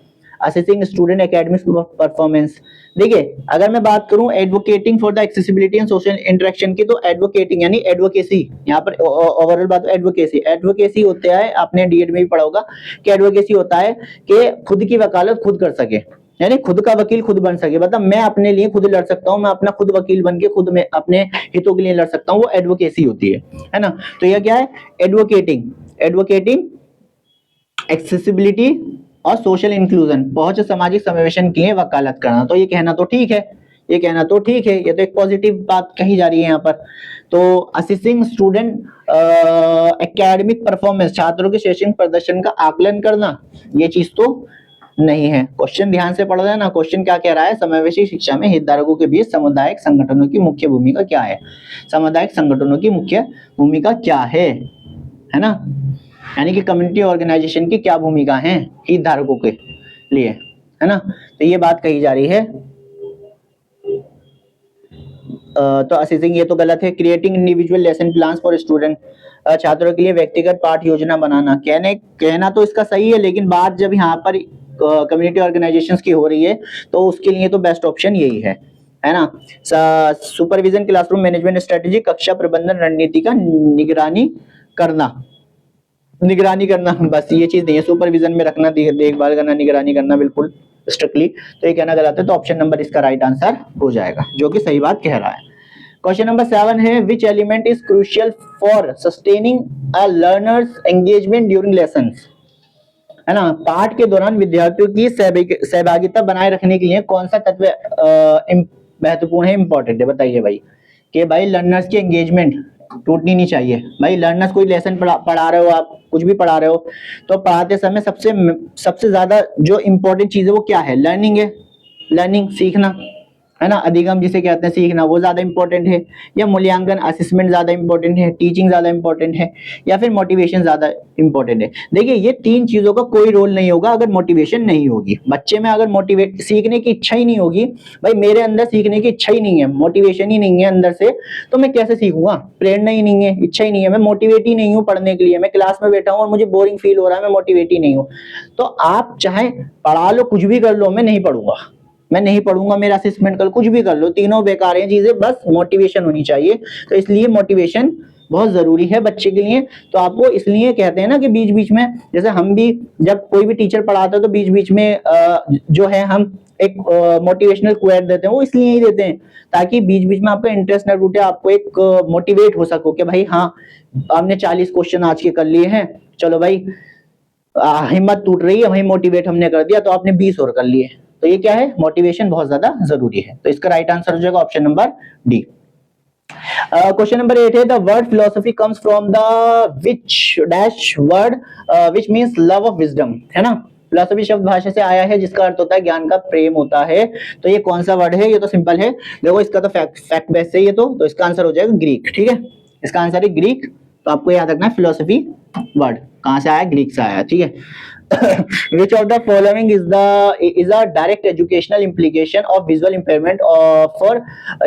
assessing student academic performance. देखिए अगर मैं बात करूं advocating for the accessibility and social interaction की, तो एडवोकेटिंग यानी एडवोकेसी, यहाँ पर ओवरऑल बात एडवोकेसी होता है, आपने डीएड में भी पढ़ा होगा कि एडवोकेसी होता है कि खुद की वकालत खुद कर सके, यानी खुद का वकील खुद बन सके, मतलब मैं अपने लिए खुद लड़ सकता हूँ, मैं अपना खुद वकील बन के खुद में अपने हितों के लिए लड़ सकता हूँ, वो एडवोकेसी होती है ना। तो यह क्या है, एडवोकेटिंग एक्सेसिबिलिटी और सोशल इंक्लूजन, पहुंच सामाजिक समावेशन के लिए वकालत करना। तो ये कहना तो ठीक है, ये तो एक पॉजिटिव बात कही जा रही है यहाँ पर। तो असिस्टिंग स्टूडेंट एकेडमिक परफॉर्मेंस, छात्रों के शैक्षणिक प्रदर्शन का आकलन करना, ये चीज तो नहीं है। क्वेश्चन ध्यान से पढ़ लेना, क्वेश्चन क्या कह रहा है, समावेशी शिक्षा में हितधारकों के बीच सामुदायिक संगठनों की मुख्य भूमिका क्या है, सामुदायिक संगठनों की मुख्य भूमिका क्या है ना, यानी कि कम्युनिटी ऑर्गेनाइजेशन की क्या भूमिका है हितधारकों के लिए, है ना। तो ये बात कही जा रही है। तो असेसिंग ये तो गलत है, creating individual lesson plans for student, छात्रों के लिए व्यक्तिगत पाठ योजना बनाना, कहना तो इसका सही है, लेकिन बात जब यहाँ पर कम्युनिटी ऑर्गेनाइजेशंस की हो रही है तो उसके लिए तो बेस्ट ऑप्शन यही है ना। सुपरविजन क्लासरूम मैनेजमेंट स्ट्रेटेजी, कक्षा प्रबंधन रणनीति का निगरानी करना, बस ये चीज नहीं है, सुपरविजन में रखना, देखभाल करना, निगरानी करना बिल्कुल स्ट्रिक्टली, तो ये कहना गलत है। तो ऑप्शन नंबर इसका राइट आंसर हो जाएगा, जो कि सही बात कह रहा है। क्वेश्चन नंबर 7 है, which element is crucial for sustaining a learners engagement during lessons, है ना, पाठ के दौरान विद्यार्थियों की सहभागिता बनाए रखने के लिए कौन सा तत्व महत्वपूर्ण है, इंपॉर्टेंट है, बताइए भाई। कि भाई लर्नर्स की एंगेजमेंट टूटनी नहीं चाहिए भाई, लर्नर्स कोई लेसन पढ़ा रहे हो आप, कुछ भी पढ़ा रहे हो, तो पढ़ाते समय सबसे ज्यादा जो इंपॉर्टेंट चीज है वो क्या है, लर्निंग है, लर्निंग सीखना, है ना, अधिगम जिसे कहते हैं सीखना, वो ज्यादा इंपॉर्टेंट है, या मूल्यांकन असेसमेंट ज्यादा इंपॉर्टेंट है, टीचिंग ज्यादा इंपॉर्टेंट है, या फिर मोटिवेशन ज्यादा इंपॉर्टेंट है। देखिए ये तीन चीजों का कोई रोल नहीं होगा अगर मोटिवेशन नहीं होगी बच्चे में, अगर मोटिवेट सीखने की इच्छा ही नहीं होगी, भाई मेरे अंदर सीखने की इच्छा ही नहीं है, मोटिवेशन ही नहीं है अंदर से, तो मैं कैसे सीखूंगा, प्रेरणा ही नहीं है, इच्छा ही नहीं है, मैं मोटिवेट ही नहीं हूँ पढ़ने के लिए, मैं क्लास में बैठा हूँ और मुझे बोरिंग फील हो रहा है, मैं मोटिवेट ही नहीं हूँ, तो आप चाहे पढ़ा लो, कुछ भी कर लो, मैं नहीं पढ़ूंगा, मेरा असेसमेंट कल, कुछ भी कर लो, तीनों बेकार हैं चीजें, बस मोटिवेशन होनी चाहिए। तो इसलिए मोटिवेशन बहुत जरूरी है बच्चे के लिए। तो आपको इसलिए कहते हैं ना कि बीच बीच में, जैसे हम भी जब कोई भी टीचर पढ़ाता है तो बीच बीच में जो है हम एक मोटिवेशनल क्वेट देते हैं, वो इसलिए ही देते हैं ताकि बीच बीच में आपका इंटरेस्ट न टूटे, आपको एक मोटिवेट हो सको कि भाई हाँ हमने 40 क्वेश्चन आज के कर लिए हैं, चलो भाई हिम्मत टूट रही है, वही मोटिवेट हमने कर दिया तो आपने 20 और कर लिए। तो ये क्या है, मोटिवेशन बहुत ज्यादा जरूरी है। तो इसका राइट आंसर हो जाएगा option number D. Question number 8 है, the word philosophy comes from the which dash word which means love of wisdom, है ना। फिलोसफी शब्द भाषा से आया है जिसका अर्थ होता है ज्ञान का प्रेम होता है। तो ये कौन सा वर्ड है, ये तो सिंपल है, देखो इसका तो फैक्ट बेस है ये तो इसका आंसर हो जाएगा ग्रीक, ठीक है, इसका आंसर है ग्रीक। तो आपको याद रखना है फिलोसफी वर्ड कहां से आया, ग्रीक से आया, ठीक है। Which of the following is a direct educational implication of visual impairment for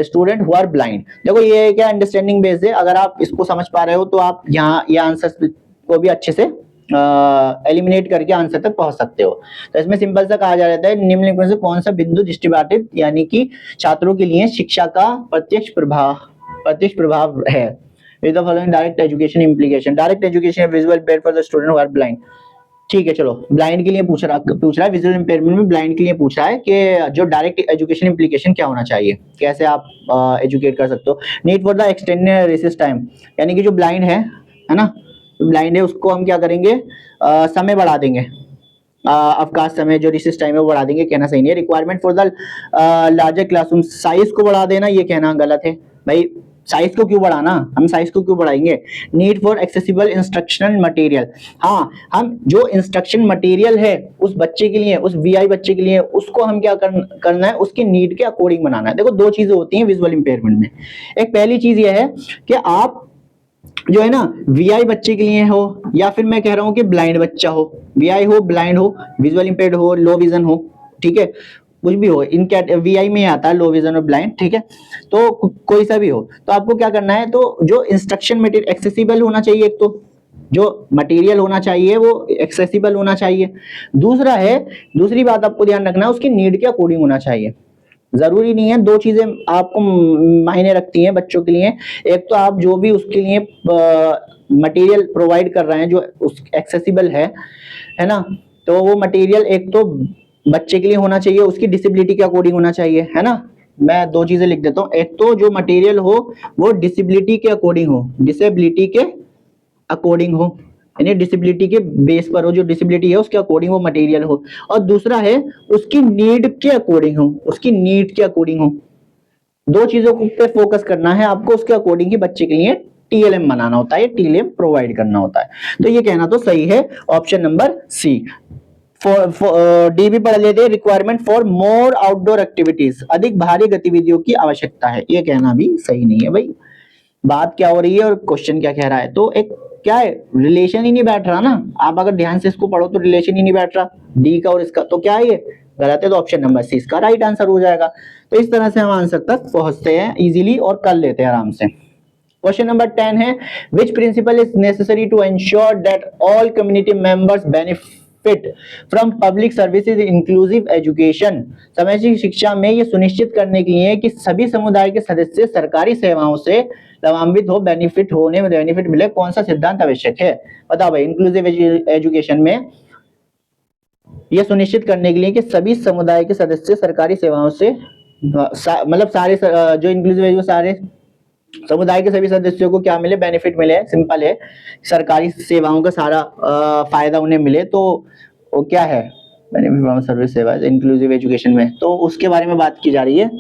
student who are blind? देखो ये क्या अंडरस्टैंडिंग बेस्ड है, अगर आप इसको समझ पा रहे हो तो आप यहाँ ये आंसर को भी अच्छे से एलिमिनेट करके आंसर तक पहुंच सकते हो। तो इसमें सिंपल सा कहा जा रहा है निम्नलिखित में से कौन सा बिंदु दृष्टिबाधित यानी कि छात्रों के लिए शिक्षा का प्रत्यक्ष प्रभाव है? With the following direct education implication, direct education is visual impaired for the student who are blind. ठीक है, चलो ब्लाइंड के लिए पूछ रहा है, विजुअल इम्पेयरमेंट में ब्लाइंड के लिए पूछ रहा है कि जो डायरेक्ट एजुकेशन इम्प्लीकेशन क्या होना चाहिए, कैसे आप एजुकेट कर सकते हो। Need for the extended recess time, यानी कि जो ब्लाइंड है ना, ब्लाइंड है उसको हम क्या करेंगे, समय बढ़ा देंगे, अवकाश समय जो रिसेस टाइम है वो बढ़ा देंगे, कहना सही नहीं है। Requirement for the larger classroom, size को बढ़ा देना ये कहना गलत है भाई, साइज को क्यों बढ़ाना, हम साइज को क्यों बढ़ाएंगे। Need for accessible instructional material, हाँ हम जो इंस्ट्रक्शन मटेरियल है उस बच्चे के लिए, उस वीआई बच्चे के लिए, उसको हम क्या करना है, उसकी नीड के अकॉर्डिंग बनाना है। देखो दो चीजें होती हैं विजुअल इंपेयरमेंट में, एक पहली चीज ये है कि आप जो है ना वीआई बच्चे के लिए हो, या फिर मैं कह रहा हूं कि ब्लाइंड बच्चा हो, वीआई हो, ब्लाइंड हो, विजुअल इंपेयर्ड हो, लो विजन हो, ठीक है, कुछ भी हो, इन वीआई में आता है लो विजन और ब्लाइंड, ठीक है, तो कोई सा भी हो, तो आपको क्या करना है, तो जो इंस्ट्रक्शन मटेरियल एक्सेसिबल होना चाहिए, एक तो जो मटेरियल होना चाहिए वो एक्सेसिबल होना चाहिए, दूसरी बात आपको ध्यान रखना है उसकी नीड के अकॉर्डिंग होना चाहिए। जरूरी नहीं है, दो चीजें आपको मायने रखती हैं बच्चों के लिए, एक तो आप जो भी उसके लिए मटेरियल प्रोवाइड कर रहे हैं जो उस एक्सेसिबल है ना, तो वो मटेरियल एक तो बच्चे के लिए होना चाहिए, उसकी डिसेबिलिटी के अकॉर्डिंग होना चाहिए, है ना। मैं दो चीजें लिख देता हूँ, एक तो जो मटेरियल हो वो डिसेबिलिटी के अकॉर्डिंग हो, डिसेबिलिटी के अकॉर्डिंग हो, यानी डिसेबिलिटी के बेस पर हो, जो डिसेबिलिटी है उसके अकॉर्डिंग वो मटेरियल हो, और दूसरा है उसकी नीड के अकॉर्डिंग हो, उसकी नीड के अकॉर्डिंग हो। दो चीजों पे फोकस करना है आपको, उसके अकॉर्डिंग ही बच्चे के लिए टीएलएम बनाना होता है, टीएलएम प्रोवाइड करना होता है। तो ये कहना तो सही है, ऑप्शन नंबर सी। डी भी पढ़ लेते हैं, requirement for more outdoor activities, अधिक बाहरी गतिविधियों की आवश्यकता है, ये कहना भी सही नहीं है भाई। बात क्या हो रही है और क्वेश्चन क्या कह रहा है, तो एक क्या है, रिलेशन ही नहीं बैठ रहा ना, आप अगर ध्यान से इसको पढ़ो तो रिलेशन ही नहीं बैठ रहा डी का और इसका, तो क्या है ये गलत है, तो ऑप्शन नंबर सी इसका राइट आंसर हो जाएगा। तो इस तरह से हम आंसर तक पहुंचते हैं इजीली और कर लेते हैं आराम से। क्वेश्चन नंबर 10 है, which principle is necessary to ensure that all community members benefit from public services inclusive education, सामाजिक शिक्षा में ये सुनिश्चित करने के लिए कि सभी समुदाय के सदस्य सरकारी सेवाओं से लाभान्वित हो, बेनिफिट मिले, कौन सा सिद्धांत आवश्यक है, बताओ भाई। इंक्लूसिव एजुकेशन में यह सुनिश्चित करने के लिए कि सभी समुदाय के सदस्य सरकारी सेवाओं से मतलब सारे जो इंक्लूसिव है, जो सारे समुदाय के सभी सदस्यों को क्या मिले, बेनिफिट मिले, सिंपल है, सरकारी सेवाओं का सारा फायदा उन्हें मिले, तो वो क्या है, बेनिफिट फ्रॉम सर्विस सेवा इंक्लूसिव एजुकेशन में, तो उसके बारे में बात की जा रही है।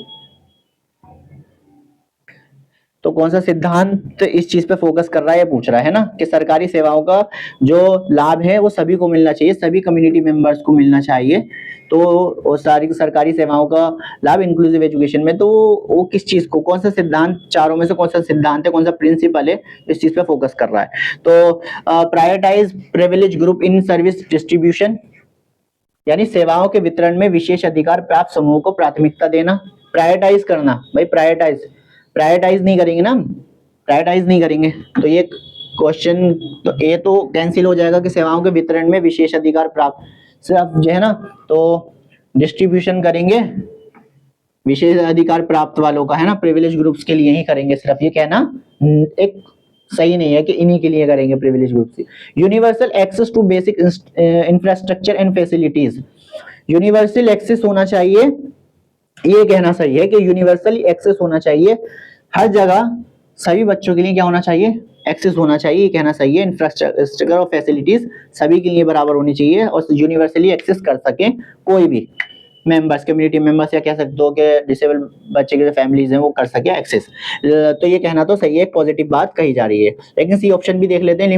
तो कौन सा सिद्धांत इस चीज पे फोकस कर रहा है, ये पूछ रहा है ना, कि सरकारी सेवाओं का जो लाभ है वो सभी को मिलना चाहिए, सभी कम्युनिटी मेंबर्स को मिलना चाहिए, तो वो सारी सरकारी सेवाओं का लाभ इंक्लूसिव एजुकेशन में, तो वो किस चीज को, कौन सा सिद्धांत, चारों में से कौन सा सिद्धांत है, कौन सा प्रिंसिपल है इस चीज पे फोकस कर रहा है। तो prioritise privilege group in service distribution, यानी सेवाओं के वितरण में विशेष अधिकार प्राप्त समूह को प्राथमिकता देना, प्रायोरिटाइज करना भाई, प्रायोरिटाइज नहीं करेंगे ना, प्रायोरिटाइज नहीं करेंगे तो ये क्वेश्चन तो ए तो कैंसिल हो जाएगा कि सेवाओं के वितरण में विशेष अधिकार प्राप्त, सिर्फ जो है ना, तो डिस्ट्रीब्यूशन करेंगे विशेष अधिकार प्राप्त वालों का, है ना, प्रिविलेज ग्रुप्स के लिए ही करेंगे, सिर्फ ये कहना एक सही नहीं है कि इन्हीं के लिए करेंगे प्रिविलेज ग्रुप से। Universal access to basic infrastructure and facilities, universal access होना चाहिए, ये कहना सही है कि यूनिवर्सली एक्सेस होना चाहिए, हर जगह सभी बच्चों के लिए क्या होना चाहिए, एक्सेस होना चाहिए, ये कहना सही है। इंफ्रास्ट्रक्चर और फैसिलिटीज सभी के लिए बराबर होनी चाहिए और यूनिवर्सली एक्सेस कर सके कोई भी मेंबर्स, कम्युनिटी मेंबर्स, या कह सकते हो कि डिसेबल बच्चे के जो फैमिलीज हैं वो कर सके एक्सेस, तो ये कहना तो सही है, एक पॉजिटिव बात कही जा रही है। लेकिन सी ऑप्शन भी देख लेते हैं,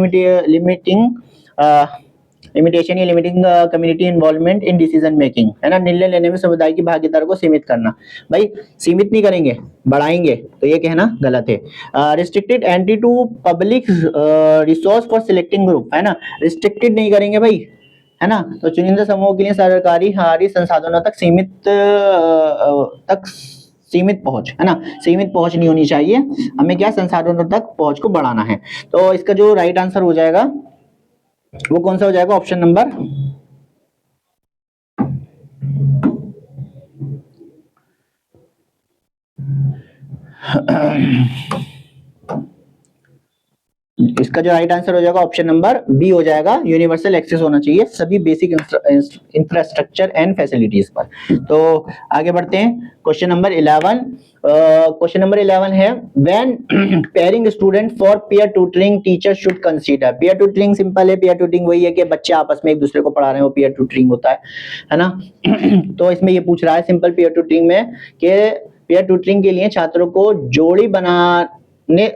लिमिटेशन या limiting community involvement in decision making, है ना, निर्णय लेने में समुदाय की भागीदारी को सीमित करना, भाई सीमित नहीं करेंगे, बढ़ाएंगे, तो ये कहना गलत है। Restricted entry to public resource for selecting group, है ना, रिस्ट्रिक्टेड नहीं करेंगे भाई, है ना। तो चुनिंदा समूह के लिए सरकारी संसाधनों तक सीमित पहुंच, है ना, सीमित पहुंच नहीं होनी चाहिए, हमें क्या संसाधनों तक पहुंच को बढ़ाना है। तो इसका जो राइट आंसर हो जाएगा वो कौन सा हो जाएगा, ऑप्शन नंबर इसका जो राइट आंसर हो जाएगा ऑप्शन नंबर बी हो जाएगा, यूनिवर्सल एक्सेस होना चाहिए सभी बेसिक इंफ्रास्ट्रक्चर एंड फैसिलिटीज पर। तो आगे बढ़ते हैं, क्वेश्चन नंबर 11। क्वेश्चन नंबर 11 है when pairing student for pair tutoring teacher should consider. Pair tutoring simple है, पेयर ट्यूटरिंग वही है कि बच्चे आपस में एक दूसरे को पढ़ा रहे हैं, वो पेयर ट्यूटरिंग होता है ना। तो इसमें ये पूछ रहा है सिंपल पेयर ट्यूटरिंग में कि पेयर ट्यूटरिंग के लिए छात्रों को जोड़ी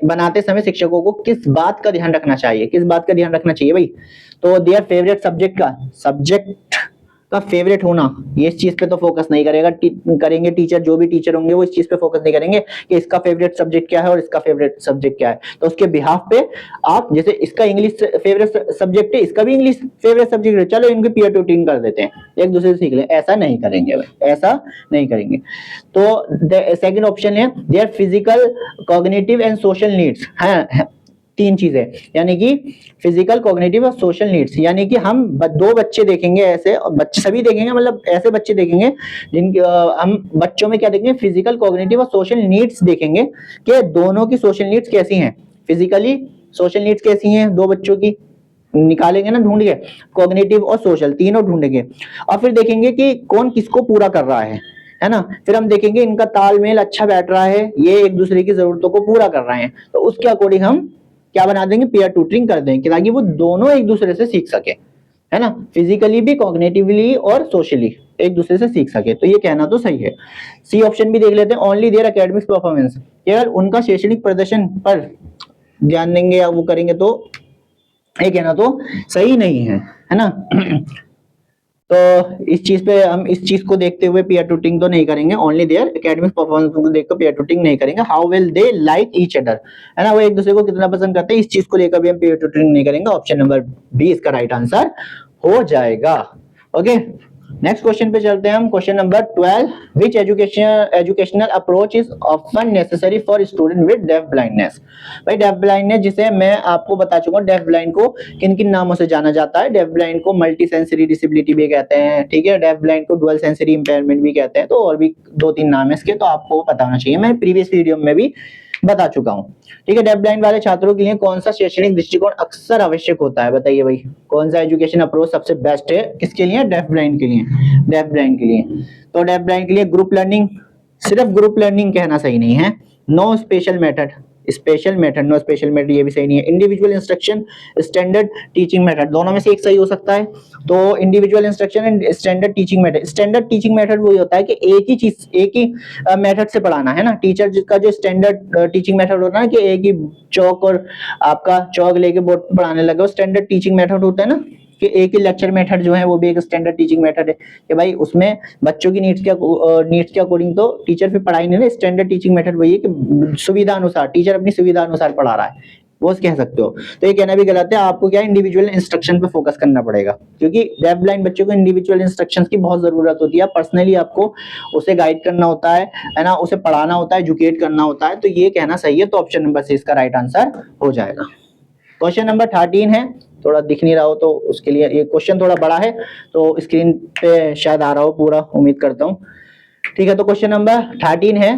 बनाते समय शिक्षकों को किस बात का ध्यान रखना चाहिए, किस बात का ध्यान रखना चाहिए भाई। तो देयर फेवरेट सब्जेक्ट का फेवरेट होना, ये इस चीज पे तो फोकस नहीं करेंगे टीचर, जो भी टीचर होंगे वो इस चीज पे फोकस नहीं करेंगे कि इसका फेवरेट सब्जेक्ट क्या है और इसका फेवरेट सब्जेक्ट क्या है। तो उसके बिहाफ पे आप, जैसे इसका इंग्लिश फेवरेट सब्जेक्ट है, इसका भी इंग्लिश फेवरेट सब्जेक्ट है, चलो इनकी पेयर ट्यूटरिंग कर देते हैं, एक दूसरे से सीख ले, ऐसा नहीं करेंगे भाई, ऐसा नहीं करेंगे। तो सेकंड ऑप्शन है their physical cognitive and social needs है, तीन चीजें, यानी कि फिजिकल कॉग्निटिव और सोशल नीड्स, यानी कि हम दो बच्चे देखेंगे, ऐसे बच्चे सभी देखेंगे, मतलब ऐसे बच्चे देखेंगे जिनके हम बच्चों में क्या देखेंगे, फिजिकल कॉग्निटिव और सोशल नीड्स देखेंगे कि दोनों की सोशल नीड्स कैसी हैं, फिजिकली सोशल नीड्स कैसी हैं दो बच्चों की, निकालेंगे ना ढूंढ के, कॉग्निटिव और सोशल तीनों ढूंढेंगे, और फिर देखेंगे कि कौन किसको पूरा कर रहा है ना। फिर हम देखेंगे इनका तालमेल अच्छा बैठ रहा है, ये एक दूसरे की जरूरतों को पूरा कर रहे हैं, तो उसके अकॉर्डिंग हम क्या बना देंगे, पेयर ट्यूटरिंग कर देंगे ताकि वो दोनों एक दूसरे से सीख सके, है ना, फिजिकली भी कॉग्निटिवली और सोशली एक दूसरे से सीख सके। तो ये कहना तो सही है। सी ऑप्शन भी देख लेते हैं, ओनली देयर एकेडमिक परफॉर्मेंस, केवल उनका शैक्षणिक प्रदर्शन पर ध्यान देंगे या वो करेंगे, तो ये कहना तो सही नहीं है ना। तो इस चीज पे हम इस चीज को देखते हुए पेयर ट्यूटरिंग तो नहीं करेंगे, ओनली देयर एकेडमिक परफॉर्मेंस को देखकर पेयर ट्यूटरिंग नहीं करेंगे। How will they like each other, है ना, वो एक दूसरे को कितना पसंद करते हैं, इस चीज को लेकर भी हम पेयर ट्यूटरिंग नहीं करेंगे। ऑप्शन नंबर बी इसका राइट आंसर हो जाएगा। ओके, नेक्स्ट क्वेश्चन पे चलते हैं हम, question number 12। Which educational approach is often necessary for student with deaf blindness. भाई डेफ ब्लाइंडनेस, जिसे मैं आपको बता चुका हूँ, डेफ ब्लाइंड को किन किन नामों से जाना जाता है। डेफ ब्लाइंड को मल्टी सेंसरी डिसेबिलिटी भी कहते हैं, ठीक है, डेफ ब्लाइंड को डुअल सेंसरी इंपेयरमेंट भी कहते हैं, तो और भी दो तीन नाम है इसके, तो आपको पता होना चाहिए, मैं प्रीवियस वीडियो में भी बता चुका हूँ, ठीक है। डेफ ब्लाइंड वाले छात्रों के लिए कौन सा शैक्षणिक दृष्टिकोण अक्सर आवश्यक होता है, बताइए भाई, कौन सा एजुकेशन अप्रोच सबसे बेस्ट है किसके लिए, डेफ ब्लाइंड के लिए, डेफ ब्लाइंड के लिए। तो डेफ ब्लाइंड के लिए ग्रुप लर्निंग, सिर्फ ग्रुप लर्निंग कहना सही नहीं है, no special method, no special method ये भी सही नहीं है, individual instruction, standard teaching method, दोनों में से एक सही हो सकता है। तो individual instruction and standard teaching method, standard teaching method वही होता है कि एक ही मेथड से पढ़ाना, है ना, टीचर जिसका जो स्टैंडर्ड टीचिंग मेथड होता है कि एक ही चौक और आपका चौक लेके बोर्ड पर पढ़ाने लगे, वो स्टैंडर्ड टीचिंग मेथड होता है ना, कि एक ही लेक्चर मेथड जो है वो भी एक स्टैंडर्ड टीचिंग मेथड है कि भाई उसमें बच्चों की नीड्स के अकॉर्डिंग तो टीचर फिर पढ़ाई नहीं, स्टैंडर्ड टीचिंग मेथड वही है कि सुविधा अनुसार टीचर अपनी सुविधा अनुसार पढ़ा रहा है, वो कह सकते हो। तो ये कहना भी गलत है, आपको क्या इंडिविजुअल इंस्ट्रक्शन पे फोकस करना पड़ेगा, क्योंकि डेफ ब्लाइंड बच्चों को इंडिविजुअल इंस्ट्रक्शंस की बहुत जरूरत होती है, पर्सनली आपको उसे गाइड करना होता है ना, उसे पढ़ाना होता है, एजुकेट करना होता है, तो ये कहना सही है। तो ऑप्शन नंबर सी इसका राइट आंसर हो जाएगा। क्वेश्चन नंबर 13 है, थोड़ा दिख नहीं रहा हो तो उसके लिए, ये क्वेश्चन थोड़ा बड़ा है तो स्क्रीन पे शायद आ रहा हो पूरा, उम्मीद करता हूँ, ठीक है। तो क्वेश्चन नंबर 13 है,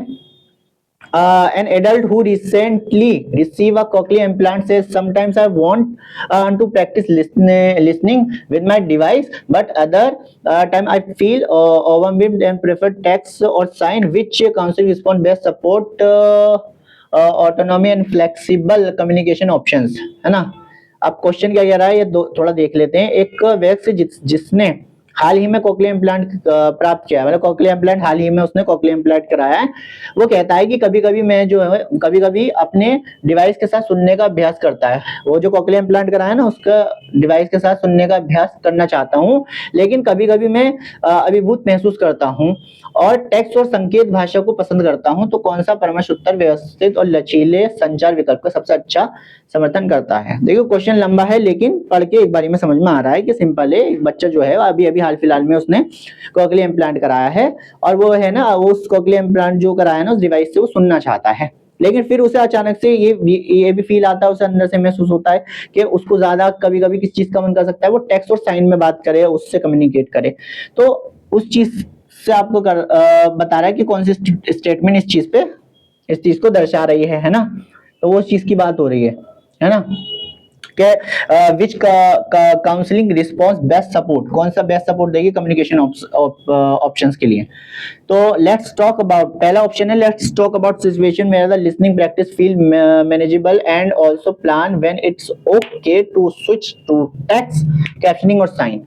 an adult who recently received a cochlear implant says sometimes I want to practice listening with my device, but other time I feel overwhelmed and prefer text or sign. Which counseling response best support autonomy and flexible communication options, है ना। अब question क्या कह रहा है ये थोड़ा देख लेते हैं। एक व्यक्ति जिसने हाल ही में कोक्लियर इम्प्लांट प्राप्त किया है, मतलब कोक्लियर इम्प्लांट हाल ही में उसने कोक्लियर इम्प्लांट कराया है। वो कहता है कि कभी कभी मैं जो है कभी कभी अपने डिवाइस के साथ सुनने का अभ्यास करता है। वो जो कोक्लियर इम्प्लांट कराया ना उसका डिवाइस के साथ सुनने का अभ्यास करना चाहता हूँ, लेकिन कभी कभी मैं अभिभूत महसूस करता हूँ और टेक्स्ट और संकेत भाषा को पसंद करता हूं। तो कौन सा परामर्श उत्तर व्यवस्थित और लचीले संचार विकल्प का सबसे अच्छा समर्थन करता है? देखिए क्वेश्चन लंबा है, लेकिन पढ़ के एक बारी में समझ में आ रहा है कि सिंपल है। एक बच्चा जो है अभी अभी हाल फिलहाल में उसने कोक्लियर इम्प्लांट कराया है, और वो है ना वो उस कोक्लियर इम्प्लांट जो कराया ना उस डिवाइस से वो सुनना चाहता है, लेकिन फिर उसे अचानक से ये भी फील आता है, उसे अंदर से महसूस होता है कि उसको ज्यादा कभी कभी किस चीज का मन कर सकता है, वो टेक्स्ट और साइन में बात करे, उससे कम्युनिकेट करे। तो उस चीज से आपको बता रहा है कि कौन सी स्टेटमेंट इस चीज को दर्शा रही है ना। तो वो चीज की बात हो रही है ना कि which counselling response best support, कौन सा बेस्ट सपोर्ट देगी कम्युनिकेशन ऑप्शंस के लिए। तो लेट्स टॉक अबाउट, पहला ऑप्शन है let's talk about situation where the listening practice feel manageable and also plan when it's okay to switch to text captioning और sign.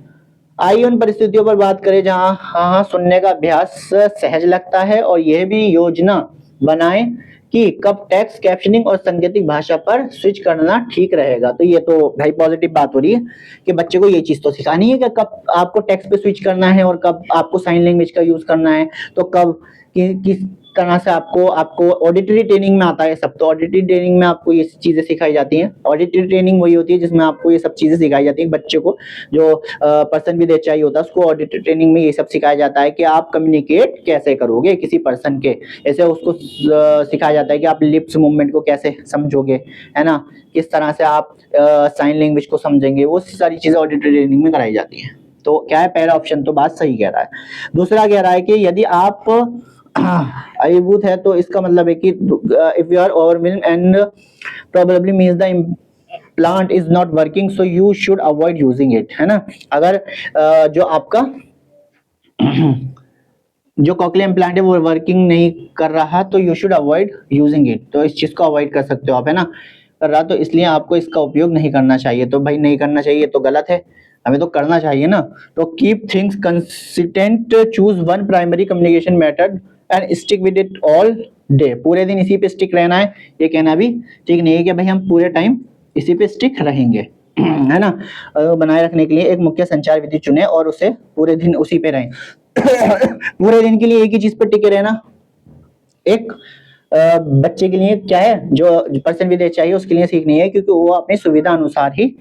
आइए उन परिस्थितियों पर बात करें जहां हाँ सुनने का अभ्यास सहज लगता है, और यह भी योजना बनाएं कि कब टेक्स्ट कैप्शनिंग और सांकेतिक भाषा पर स्विच करना ठीक रहेगा। तो ये तो भाई पॉजिटिव बात हो रही है कि बच्चे को ये चीज तो सिखानी है कि कब आपको टेक्स्ट पे स्विच करना है और कब आपको साइन लैंग्वेज का यूज करना है, तो कब किस तरह से आपको ऑडिटरी ट्रेनिंग में आता है सब। तो ऑडिटरी ट्रेनिंग में आपको ये चीजें सिखाई जाती हैं। ऑडिटरी ट्रेनिंग वही होती है जिसमें आपको ये सब चीजें सिखाई जाती हैं। बच्चे को जो पर्सन भी चाहिए होता है उसको ऑडिटरी ट्रेनिंग में ये सब सिखाया जाता है कि आप कम्युनिकेट कैसे करोगे किसी पर्सन के। ऐसे उसको सिखाया जाता है कि आप लिप्स मूवमेंट को कैसे समझोगे, है ना, किस तरह से आप साइन लैंग्वेज को समझेंगे, वो सारी चीजें ऑडिटरी ट्रेनिंग में कराई जाती हैं। तो क्या है, पहला ऑप्शन तो बात सही कह रहा है। दूसरा कह रहा है कि यदि आप अभिभूत है तो इसका मतलब है कि if you are overwhelmed and probably means the plant is not working so you should avoid using it, है ना। अगर जो आपका जो कोक्लियर इम्प्लांट है वो वर्किंग नहीं कर रहा तो you should avoid using it. तो इस चीज को अवॉइड कर सकते हो आप, है ना, कर रहा तो इसलिए आपको इसका उपयोग नहीं करना चाहिए। तो भाई नहीं करना चाहिए तो गलत है, हमें तो करना चाहिए ना। तो keep things consistent, choose one primary communication method and stick with it all day. पूरे दिन इसी पे स्टिक रहना है, ये कहना भी ठीक नहीं है कि भाई हम पूरे टाइम इसी पे स्टिक रहेंगे, है ना। बनाए रखने के लिए एक मुख्य संचार विधि चुने और उसे पूरे दिन उसी पे रहें। पूरे दिन के लिए एक ही चीज पर टिके रहना एक बच्चे के लिए क्या है, जो पर्सन विधि चाहिए उसके लिए सीख नहीं है, क्योंकि वो अपनी सुविधा अनुसार ही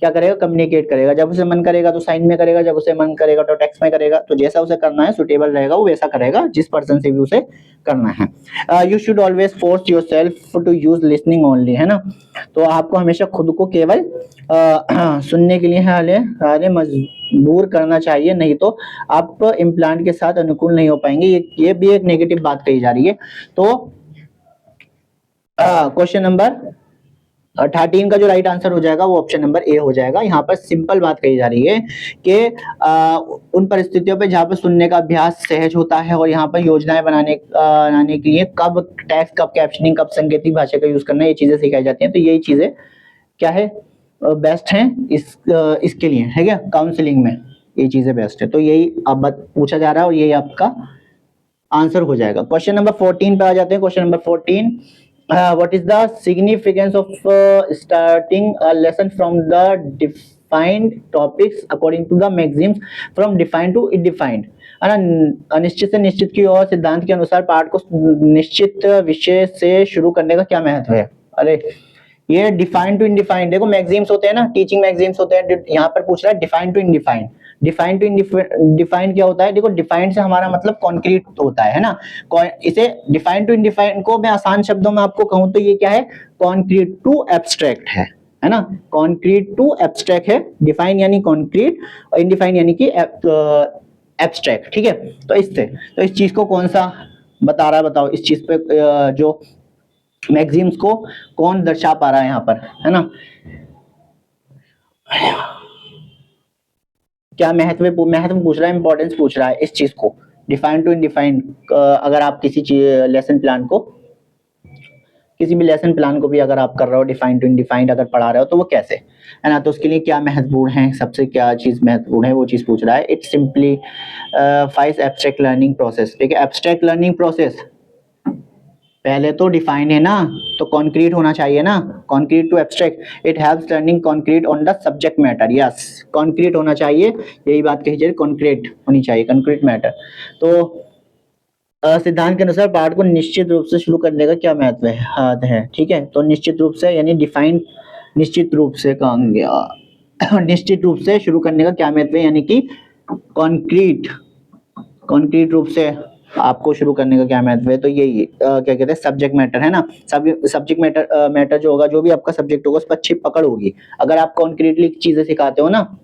क्या करेगा, कम्युनिकेट करेगा। जब उसे मन करेगा तो साइन में करेगा, जब उसे मन करेगा तो टेक्स्ट में करेगा। तो जैसा उसे करना है सुटेबल रहेगा वो वैसा करेगा जिस पर्सन से भी उसे करना है। You should always force yourself to use listening only, है ना। तो आपको हमेशा खुद को केवल सुनने के लिए हाले मजबूर करना चाहिए, नहीं तो आप इम्प्लांट के साथ अनुकूल नहीं हो पाएंगे। ये भी एक नेगेटिव बात कही जा रही है। तो क्वेश्चन नंबर 13 का जो राइट आंसर हो जाएगा वो ऑप्शन नंबर ए हो जाएगा। यहाँ पर सिंपल बात कही जा रही है कि उन परिस्थितियों पे जहाँ पर सुनने का अभ्यास सहज होता है और यहाँ पर योजनाएं बनाने के लिए कब टेक्स्ट, कब कैप्शनिंग, कब सांकेतिक भाषा का यूज करना, ये चीजें सिखाई जाती हैं। तो यही चीजें क्या है, बेस्ट हैं इसके लिए, है क्या, काउंसलिंग में ये चीजें बेस्ट है। तो यही अब पूछा जा रहा है और यही आपका आंसर हो जाएगा। क्वेश्चन नंबर 14 पे आ जाते हैं। Question number 14, what is the significance of starting a lesson from the defined topics according to the maxims from defined to indefined, है ना। अनिश्चित से निश्चित की ओर सिद्धांत के अनुसार पाठ को निश्चित विषय से शुरू करने का क्या महत्व है? अरे ये डिफाइंड टू इनडिफाइंड, देखो मैगजीम्स होते हैं ना, टीचिंग मैगजीम्स होते हैं, यहाँ पर पूछ रहा है defined to undefined. Defined to defined क्या होता है? देखो डिफाइंड से हमारा मतलब कॉन्क्रीट होता है ना। इसे डिफाइंड टू इनडिफाइंड को मैं आसान शब्दों में आपको कहूं तो ये क्या है, कॉन्क्रीट टू एब्स्ट्रैक्ट है ना। कॉन्क्रीट टू एब्स्ट्रैक्ट है, डिफाइन यानी कॉन्क्रीट और इनडिफाइंड यानी कि एब्स्ट्रैक्ट, ठीक है। तो इससे तो इस चीज को कौन सा बता रहा है बताओ, इस चीज पे जो मैगजीम्स को कौन दर्शा पा रहा है यहाँ पर, है ना। क्या महत्व पूछ रहा है, इंपॉर्टेंस पूछ रहा है इस चीज को, डिफाइन टू इनडिफाइन। अगर आप किसी लेसन प्लान को किसी भी लेसन प्लान को भी अगर आप कर रहे हो डिफाइंड टू इनडिफाइंड अगर पढ़ा रहे हो तो वो कैसे है ना, तो उसके लिए क्या महत्वपूर्ण है, सबसे क्या चीज महत्वपूर्ण है वो चीज पूछ रहा है। It simplifies abstract learning process. ठीक है, एब्स्ट्रैक्ट लर्निंग प्रोसेस पहले तो डिफाइन है ना, तो कॉन्क्रीट होना चाहिए ना, concrete to abstract. It helps learning concrete on the subject matter. Yes, concrete होना चाहिए, यही बात कही जाए, कॉन्क्रीट होनी चाहिए, कॉन्क्रीट मैटर। तो सिद्धांत के अनुसार पाठ को निश्चित रूप से शुरू करने का क्या महत्व है। ठीक है, तो निश्चित रूप से यानी डिफाइन, निश्चित रूप से कहा गया निश्चित रूप से शुरू करने का क्या महत्व है, यानी कि कॉन्क्रीट, कॉन्क्रीट रूप से आपको शुरू करने का क्या महत्व है। तो यही क्या कहते हैं, सब्जेक्ट मैटर है ना, सब्जेक्ट मैटर जो होगा, जो भी आपका सब्जेक्ट होगा उस पर अच्छी पकड़ होगी। अगर आप कॉन्क्रीटली चीजें सिखाते हो ना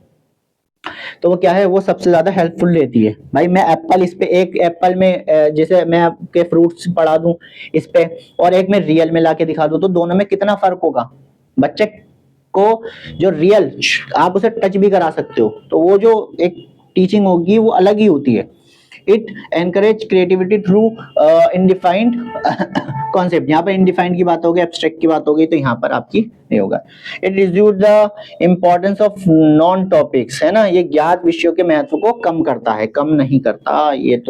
तो वो क्या है, वो सबसे ज्यादा हेल्पफुल रहती है। भाई मैं एप्पल, इस पे एक एप्पल में जैसे मैं आपके फ्रूट्स पढ़ा दूं इस पे, और एक मैं रियल में लाके दिखा दूं, तो दोनों में कितना फर्क होगा। बच्चे को जो रियल आप उसे टच भी करा सकते हो, तो वो जो एक टीचिंग होगी वो अलग ही होती है। It encourage creativity through undefined concept. यहाँ पर इनडिफाइंड की बात होगी, एब्स्ट्रैक्ट की बात होगी, तो यहाँ पर आपकी नहीं होगा। It reduce the importance of non topics, है ना, ये ज्ञात विषयों के महत्व को कम करता है, कम नहीं करता। ये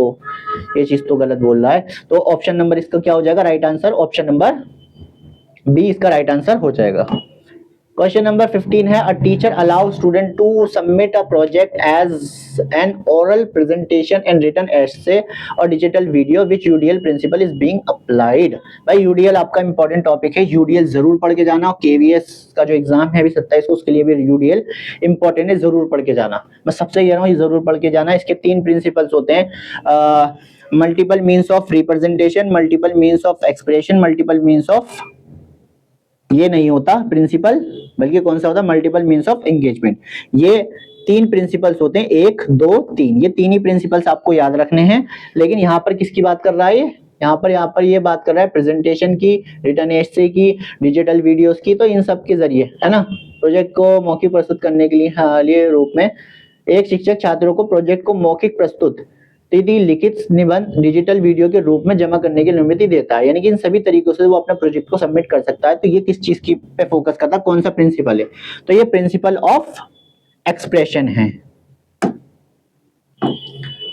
चीज तो गलत बोल रहा है। तो ऑप्शन नंबर इसका क्या हो जाएगा, right answer option number B इसका राइट आंसर हो जाएगा। क्वेश्चन नंबर 15 है, a teacher allow student to submit a project as an oral presentation and written essay और digital video which UDL principle is being applied. भाई UDL आपका important topic है, UDL जरूर पढ़ के जाना। और केवीएस का जो एग्जाम है अभी 27 को, उसके लिए भी यूडीएल इंपॉर्टेंट है, जरूर पढ़ के जाना। मैं सबसे कह रहा हूँ ये जरूर पढ़ के जाना। इसके 3 प्रिंसिपल्स होते हैं, multiple means of representation, multiple means of expression, multiple means of, ये नहीं होता प्रिंसिपल, बल्कि कौन सा होता है, मल्टीपल मीन्स ऑफ एंगेजमेंट। ये 3 प्रिंसिपल्स होते हैं, 1 2 3, ये 3 ही प्रिंसिपल्स आपको याद रखने हैं। लेकिन यहाँ पर किसकी बात कर रहा है ये, यहाँ पर ये बात कर रहा है प्रेजेंटेशन की, रिटर्न एसे की, डिजिटल वीडियोस की। तो इन सब के जरिए, है ना, प्रोजेक्ट को मौखिक प्रस्तुत करने के लिए रूप में एक शिक्षक छात्रों को प्रोजेक्ट को मौखिक प्रस्तुत, लिखित निबंध, डिजिटल वीडियो के रूप में जमा करने की अनुमति देता है। यानी कि इन सभी तरीकों से वो अपना प्रोजेक्ट को सबमिट कर सकता है। तो ये किस चीज की पे फोकस करता है, कौन सा प्रिंसिपल है, तो ये प्रिंसिपल ऑफ एक्सप्रेशन है।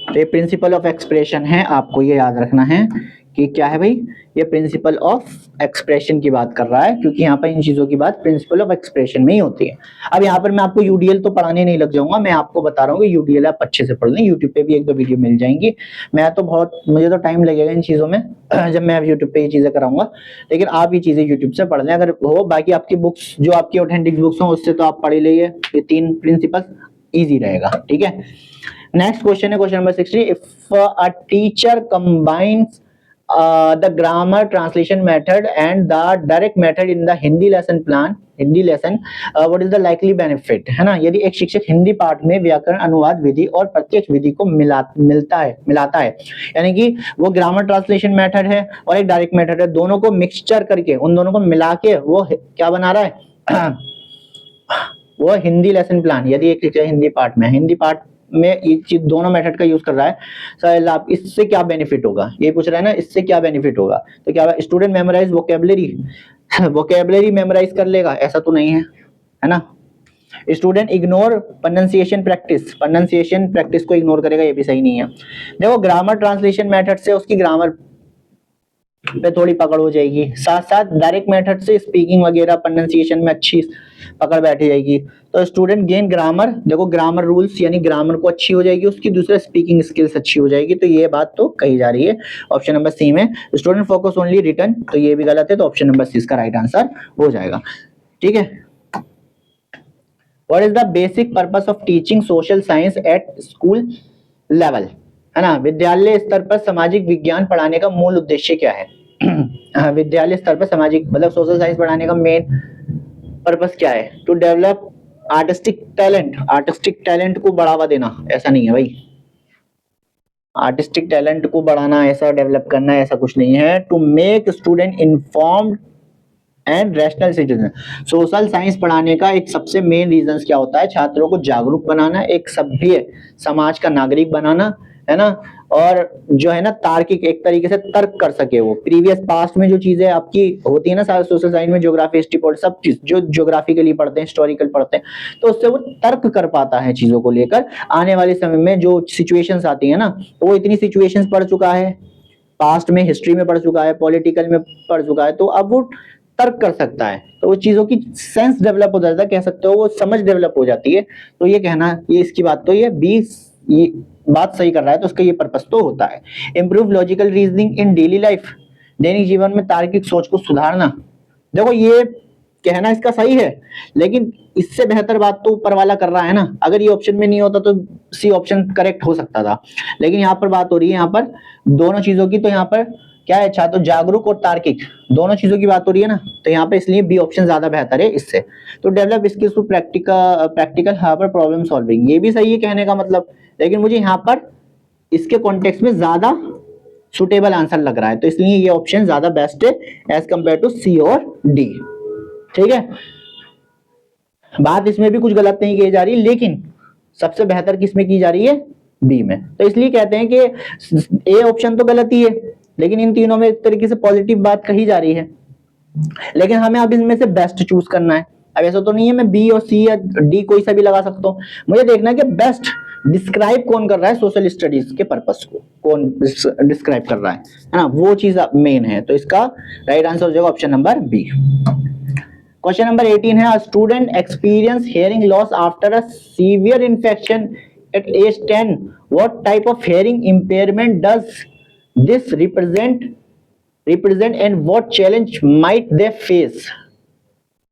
तो ये प्रिंसिपल ऑफ एक्सप्रेशन है, आपको ये याद रखना है कि क्या है भाई, ये प्रिंसिपल ऑफ एक्सप्रेशन की बात कर रहा है, क्योंकि यहाँ पर इन चीजों की बात प्रिंसिपल ऑफ एक्सप्रेशन में ही होती है। अब यहाँ पर मैं आपको यूडीएल तो पढ़ाने नहीं लग जाऊंगा, मैं आपको बता रहा हूँ कि यूडीएल आप अच्छे से पढ़ लें, यूट्यूब पे भी 1-2 वीडियो मिल जाएंगी। मुझे तो टाइम लगेगा इन चीजों में जब मैं यूट्यूब पे ये चीजें कराऊंगा, लेकिन आप ये चीजें यूट्यूब से पढ़ लें अगर हो। बाकी आपकी बुक्स जो आपकी ऑथेंटिक बुक्स हो उससे तो आप पढ़ ही लीजिए, ये 3 प्रिंसिपल ईजी रहेगा। ठीक है, नेक्स्ट क्वेश्चन है question number 60। If a teacher combines the grammar translation method and the direct method in the Hindi lesson, what is the likely benefit, है ना। यदि एक शिक्षक हिंदी पाठ में व्याकरण, अनुवाद विधि और प्रत्यक्ष विधि को मिलाता है, यानी कि वो ग्रामर ट्रांसलेशन मेथड है और एक डायरेक्ट मेथड है, दोनों को मिक्सचर करके, उन दोनों को मिला के वो क्या बना रहा है वो हिंदी लेसन प्लान। यदि एक शिक्षक हिंदी पाठ में ये चीज दोनों मेथड का यूज कर रहा है, सर आप इससे क्या बेनिफिट होगा, ये पूछ रहा है ना, इससे क्या बेनिफिट होगा। तो क्या स्टूडेंट मेमोराइज वोकेबलरी मेमोराइज कर लेगा, ऐसा तो नहीं है ना। स्टूडेंट इग्नोर प्रोनाउंसिएशन प्रैक्टिस को इग्नोर करेगा, ये भी सही नहीं है। देखो ग्रामर ट्रांसलेशन मेथड से उसकी ग्रामर पे थोड़ी पकड़ हो जाएगी, साथ साथ डायरेक्ट मेथड से स्पीकिंग वगैरह प्रोनाउंसिएशन में अच्छी पकड़ बैठ जाएगी। तो स्टूडेंट गेन ग्रामर, देखो ग्रामर रूल्स यानी ग्रामर को अच्छी हो जाएगी उसकी, दूसरा स्पीकिंग स्किल्स अच्छी हो जाएगी। तो ये बात तो कही जा रही है ऑप्शन नंबर सी में। स्टूडेंट फोकस ओनली रिटन, तो ये भी गलत है, तो ऑप्शन नंबर सी इसका राइट आंसर हो जाएगा। ठीक है, what is the basic purpose of teaching social science at school level, है ना। विद्यालय स्तर पर सामाजिक विज्ञान पढ़ाने का मूल उद्देश्य क्या है विद्यालय स्तर पर सामाजिक मतलब सोशल साइंस पढ़ाने का मेन पर्पस क्या है, टू डेवलप आर्टिस्टिक टैलेंट को बढ़ावा देना, ऐसा नहीं है भाई। आर्टिस्टिक टैलेंट को बढ़ाना, ऐसा डेवलप करना, ऐसा कुछ नहीं है। To make student informed and rational citizen. Social science पढ़ाने का एक सबसे मेन रीजन क्या होता है, छात्रों को जागरूक बनाना, एक सभ्य समाज का नागरिक बनाना, है ना, और जो है ना तार्किक, एक तरीके से तर्क कर सके। वो प्रीवियस पास्ट में जो चीजें आपकी होती है ना सोशल साइंस में, ज्योग्राफी, हिस्ट्री, पॉलिटी, सब चीज जो ज्योग्राफी के लिए पढ़ते हैं, हिस्टोरिकल पढ़ते हैं, तो उससे वो तर्क कर पाता है चीजों को लेकर। आने वाले समय में जो सिचुएशंस आती है ना, तो वो इतनी सिचुएशंस पढ़ चुका है, पास्ट में हिस्ट्री में पढ़ चुका है, पॉलिटिकल में पढ़ चुका है, तो अब वो तर्क कर सकता है। तो वो चीजों की सेंस डेवलप हो जाता है, कह सकते हो वो समझ डेवलप हो जाती है। तो ये कहना, ये इसकी बात, तो ये 20 ये बात सही कर रहा है, तो उसका ये पर्पस तो होता है। इम्प्रूव लॉजिकल रीजनिंग इन डेली लाइफ, दैनिक जीवन में तार्किक सोच को सुधारना। देखो ये कहना इसका सही है, लेकिन इससे बेहतर बात तो ऊपर वाला कर रहा है ना। अगर ये ऑप्शन में नहीं होता तो सी ऑप्शन करेक्ट हो सकता था, लेकिन यहाँ पर बात हो रही है यहाँ पर दोनों चीजों की। तो यहाँ पर क्या है छात्र, जागरूक और तार्किक दोनों चीजों की बात हो रही है ना, तो यहाँ पे इसलिए बी ऑप्शन ज्यादा बेहतर है इससे। तो डेवलप स्किल्स टू प्रैक्टिकल यहाँ पर प्रॉब्लम सॉल्विंग, ये भी सही है कहने का मतलब, लेकिन मुझे यहाँ पर इसके कॉन्टेक्स्ट में ज्यादा सुटेबल आंसर लग रहा है, तो इसलिए ये ऑप्शन ज्यादा बेस्ट है एज कंपेयर टू सी और डी। ठीक है, बात इसमें भी कुछ गलत नहीं की जा रही, लेकिन सबसे बेहतर किसमें की जा रही है, बी में। तो इसलिए कहते हैं कि ए ऑप्शन तो गलत ही है, लेकिन इन तीनों में एक तरीके से पॉजिटिव बात कही जा रही है, लेकिन हमें अब इनमें से बेस्ट चूज करना है। अब ऐसा तो नहीं है मैं बी और सी या डी कोई सा भी लगा सकता हूँ, मुझे देखना है कि बेस्ट डिस्क्राइब कौन कर रहा है सोशल स्टडीज के पर्पस को, कौन डिस्क्राइब कर रहा है ना, वो चीज मेन है। तो इसका राइट आंसर हो जाएगा option number B. Question number 18 है, student experience hearing loss after a severe infection at age 10, what type of hearing impairment does this represent and what challenge might they face.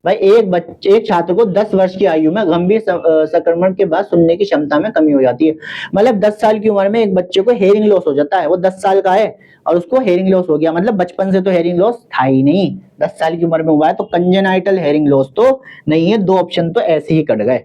भाई एक छात्र को 10 वर्ष की आयु में गंभीर संक्रमण के बाद सुनने की क्षमता में कमी हो जाती है। मतलब 10 साल की उम्र में एक बच्चे को हेयरिंग लॉस हो जाता है, वो 10 साल का है और उसको हेयरिंग लॉस हो गया, मतलब बचपन से तो हेयरिंग लॉस था ही नहीं, 10 साल की उम्र में हुआ है, तो कंजेनाइटल हेयरिंग लॉस तो नहीं है। 2 ऑप्शन तो ऐसे ही कट गए,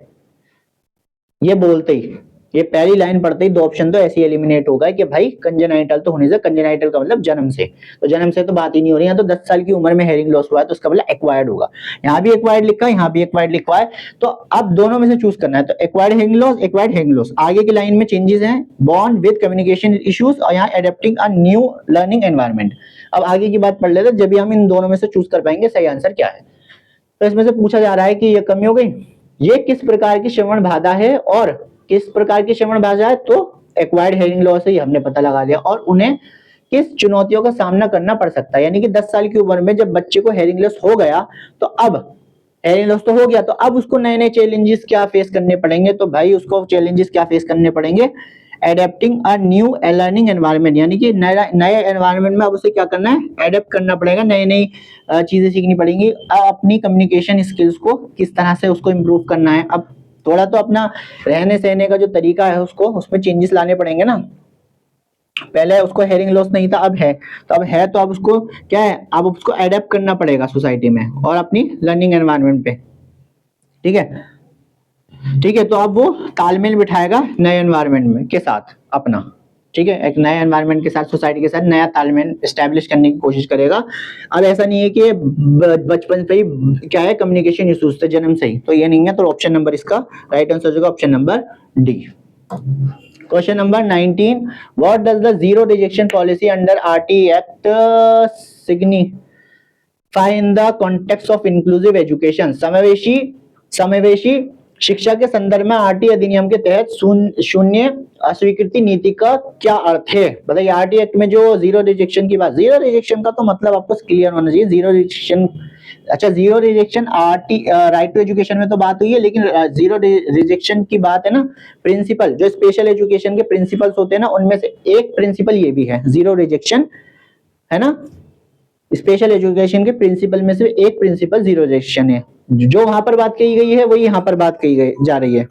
ये बोलते ही, ये पहली लाइन पढ़ते ही 2 ऑप्शन तो ऐसे ही एलिमिनेट हो गए कि भाई कंजेनाइटल तो होने से, कंजेनाइटल का मतलब जन्म से, तो जन्म से तो बात ही नहीं हो रही है। तो 10 साल की उम्र में हेयरिंग लॉस हुआ है तो उसका मतलब एक्वायर्ड होगा, यहाँ भी एक्वायर्ड लिखा है, यहाँ भी एक्वायर्ड लिखा है, तो अब दोनों में से चूज करना है। तो acquired hearing loss, acquired hearing loss, आगे की लाइन में चेंजेस हैं, बॉर्न विद कम्युनिकेशन इश्यूज और यहाँ adapting a new learning environment. अब आगे की बात पढ़ लेते हैं, जब भी हम इन दोनों में से चूज कर पाएंगे सही आंसर क्या है। तो इसमें से पूछा जा रहा है कि ये कमी हो गई, ये किस प्रकार की श्रवण बाधा है और किस प्रकार की श्रवण बाधा है, तो एक्वायर्ड हेयरिंग लॉस है, ये हमने पता लगा लिया, और उन्हें किस चुनौतियों का सामना करना पड़ सकता है। यानी कि 10 साल की उम्र में जब बच्चे को हेयरिंग लॉस हो गया, तो अब हेयरिंग लॉस तो हो गया, तो अब उसको नए नए चैलेंजेस क्या फेस करने पड़ेंगे। तो भाई उसको चैलेंजेस क्या फेस करने पड़ेंगे, adapting a new learning environment, यानी कि नए एनवायरनमेंट में अब उसे क्या करना है, एडेप्ट करना पड़ेगा, नई नई चीजें सीखनी पड़ेंगी। अपनी कम्युनिकेशन स्किल्स को किस तरह से उसको इम्प्रूव करना है, अब थोड़ा तो अपना रहने सहने का जो तरीका है उसको, उसमें चेंजेस लाने पड़ेंगे ना। पहले उसको हेयरिंग लॉस नहीं था, अब है, तो अब है तो अब उसको क्या है, अब उसको एडेप्ट करना पड़ेगा सोसाइटी में और अपनी लर्निंग एनवायरनमेंट पे। ठीक है, ठीक है, तो अब वो तालमेल बिठाएगा नए एनवायरनमेंट में के साथ अपना। ठीक है, एक नए एनवायरनमेंट के साथ, सोसाइटी के साथ नया तालमेल एस्टेब्लिश करने की कोशिश करेगा। अब ऐसा नहीं है कि बचपन से ही क्या है, कम्युनिकेशन इश्यूज थे जन्म से ही, तो ये नहीं है। तो ऑप्शन नंबर इसका राइट आंसर हो जाएगा option number D. Question number 19, what does the zero rejection policy under RT act signify in the context of inclusive education. समावेशी शिक्षा के संदर्भ में आरटी अधिनियम के तहत शून्य अस्वीकृति नीति का क्या अर्थ है। बताइए, आरटी एक्ट में जो जीरो रिजेक्शन की बात, जीरो रिजेक्शन का तो मतलब आपको क्लियर होना चाहिए। जीरो रिजेक्शन, अच्छा zero rejection RT right to education में तो बात हुई है, लेकिन जीरो रिजेक्शन की बात है ना, प्रिंसिपल जो स्पेशल एजुकेशन के प्रिंसिपल्स होते हैं ना, उनमें से एक प्रिंसिपल ये भी है, जीरो रिजेक्शन है ना। स्पेशल एजुकेशन के प्रिंसिपल में से एक प्रिंसिपल जीरो रिजेक्शन है। जो वहां पर बात कही गई है वही यहाँ पर बात कही गई जा रही है।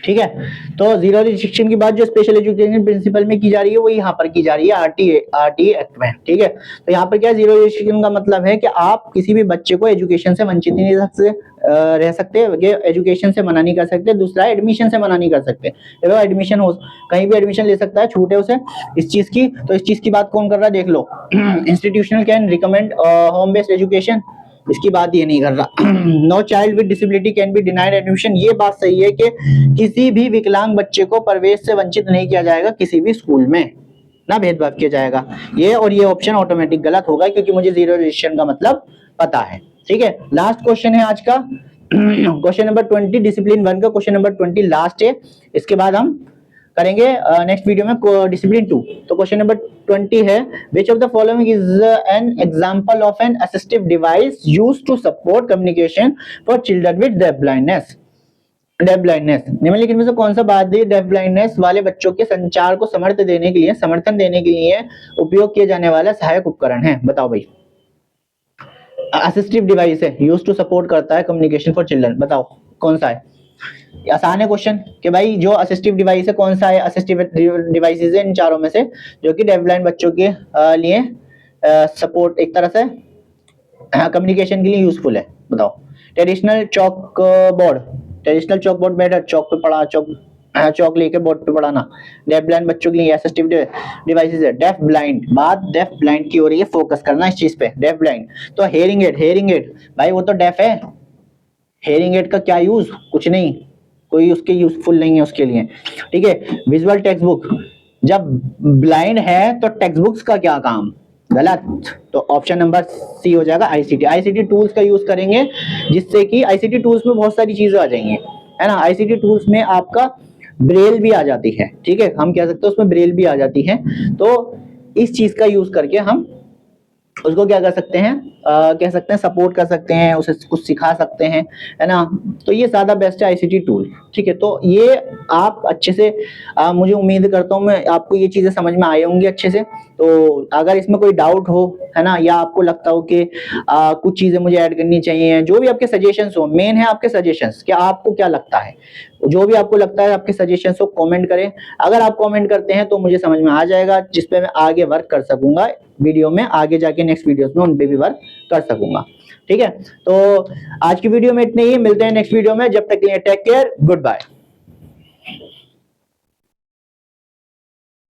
ठीक है, तो जीरो रिस्ट्रिक्शन की बात जो स्पेशल एजुकेशन प्रिंसिपल में की जा रही है वो यहाँ पर की जा रही है आरटी एक्ट में। ठीक है, तो यहाँ पर क्या जीरो रिस्ट्रिक्शन का मतलब है कि आप किसी भी बच्चे को एजुकेशन से वंचित नहीं रह सकते हैं, ये एजुकेशन से मना नहीं कर सकते। दूसरा एडमिशन से मना नहीं कर सकते। देखो एडमिशन हो, कहीं भी एडमिशन ले सकता है, छूट है उसे इस चीज की। तो इस चीज की बात कौन कर रहा है देख लो। Institutional can recommend home based education, इसकी बात ये नहीं कर रहा। No child with disability can be denied admission, ये बात सही है कि किसी भी विकलांग बच्चे को प्रवेश से वंचित नहीं किया जाएगा किसी भी स्कूल में, ना भेदभाव किया जाएगा। ये और ये ऑप्शन ऑटोमेटिक गलत होगा क्योंकि मुझे जीरो रजिस्ट्रेशन का मतलब पता है। ठीक है, लास्ट क्वेश्चन है आज का। क्वेश्चन नंबर 20 डिसिप्लिन 1 का क्वेश्चन नंबर 20 लास्ट है। इसके बाद हम करेंगे नेक्स्ट वीडियो में डिसिप्लिन 2। तो क्वेश्चन नंबर 20 है, which of the following is an example of an assistive device used to support communication for children with deaf blindness. Deaf blindness, निम्नलिखित में से कौन सा बाध्य डेफ ब्लाइंडनेस वाले बच्चों के संचार को समर्थन देने के लिए उपयोग किए जाने वाला सहायक उपकरण है? बताओ भाई। असिस्टिव डिवाइस है, यूज्ड टू सपोर्ट करता है कम्युनिकेशन फॉर चिल्ड्रन, बताओ कौन सा है? आसान है क्वेश्चन कि भाई जो असिस्टिव डिवाइस है कौन सा है? असिस्टिव डिवाइसेस है इन चारों में से जो कि डेफ ब्लाइंड बच्चों के लिए सपोर्ट एक तरह से कम्युनिकेशन के लिए यूजफुल है। बताओ। Traditional chalk board, traditional chalk board method, chalk पे पढ़ा, चौक लेके बोर्ड पे पढ़ाना। डेफ ब्लाइंड बच्चों के लिए असिस्टिव डिवाइसेस है। डेफ ब्लाइंड, बात डेफ ब्लाइंड की हो रही है, फोकस करना इस चीज पे। डेफ ब्लाइंड तो हेयरिंग एड भाई वो तो डेफ है, हेयरिंग एड का क्या यूज? कुछ नहीं, कोई उसके यूजफुल नहीं है उसके लिए। ठीक है। विजुअल टेक्स्ट बुक, जब ब्लाइंड है तो टेक्स्ट बुक्स का क्या काम? गलत। तो ऑप्शन नंबर सी हो जाएगा आईसीटी। आईसीटी टूल्स का यूज करेंगे जिससे कि आईसीटी टूल्स में बहुत सारी चीजें आ जाएंगी, है ना। आईसीटी टूल्स में आपका ब्रेल भी आ जाती है, ठीक है, हम कह सकते हैं उसमें ब्रेल भी आ जाती है। तो इस चीज का यूज करके हम उसको क्या कर सकते हैं, कह सकते हैं सपोर्ट कर सकते हैं, उसे कुछ सिखा सकते हैं, है ना। तो ये ज्यादा बेस्ट है आईसीटी टूल। ठीक है, तो ये आप अच्छे से मुझे उम्मीद करता हूँ मैं आपको ये चीजें समझ में आई होंगी अच्छे से। तो अगर इसमें कोई डाउट हो, है ना, या आपको लगता हो कि कुछ चीजें मुझे ऐड करनी चाहिए, जो भी आपके सजेशंस हो, मेन है आपके सजेशंस, क्या आपको क्या लगता है, जो भी आपको लगता है आपके सजेशंस को कमेंट करें। अगर आप कमेंट करते हैं तो मुझे समझ में आ जाएगा, जिसपे मैं आगे वर्क कर सकूंगा वीडियो में, आगे जाके नेक्स्ट वीडियोस में उन पे भी वर्क कर सकूंगा। ठीक है, तो आज की वीडियो में इतने ही, मिलते हैं नेक्स्ट वीडियो में, जब तक के लिए टेक केयर, गुड बाय।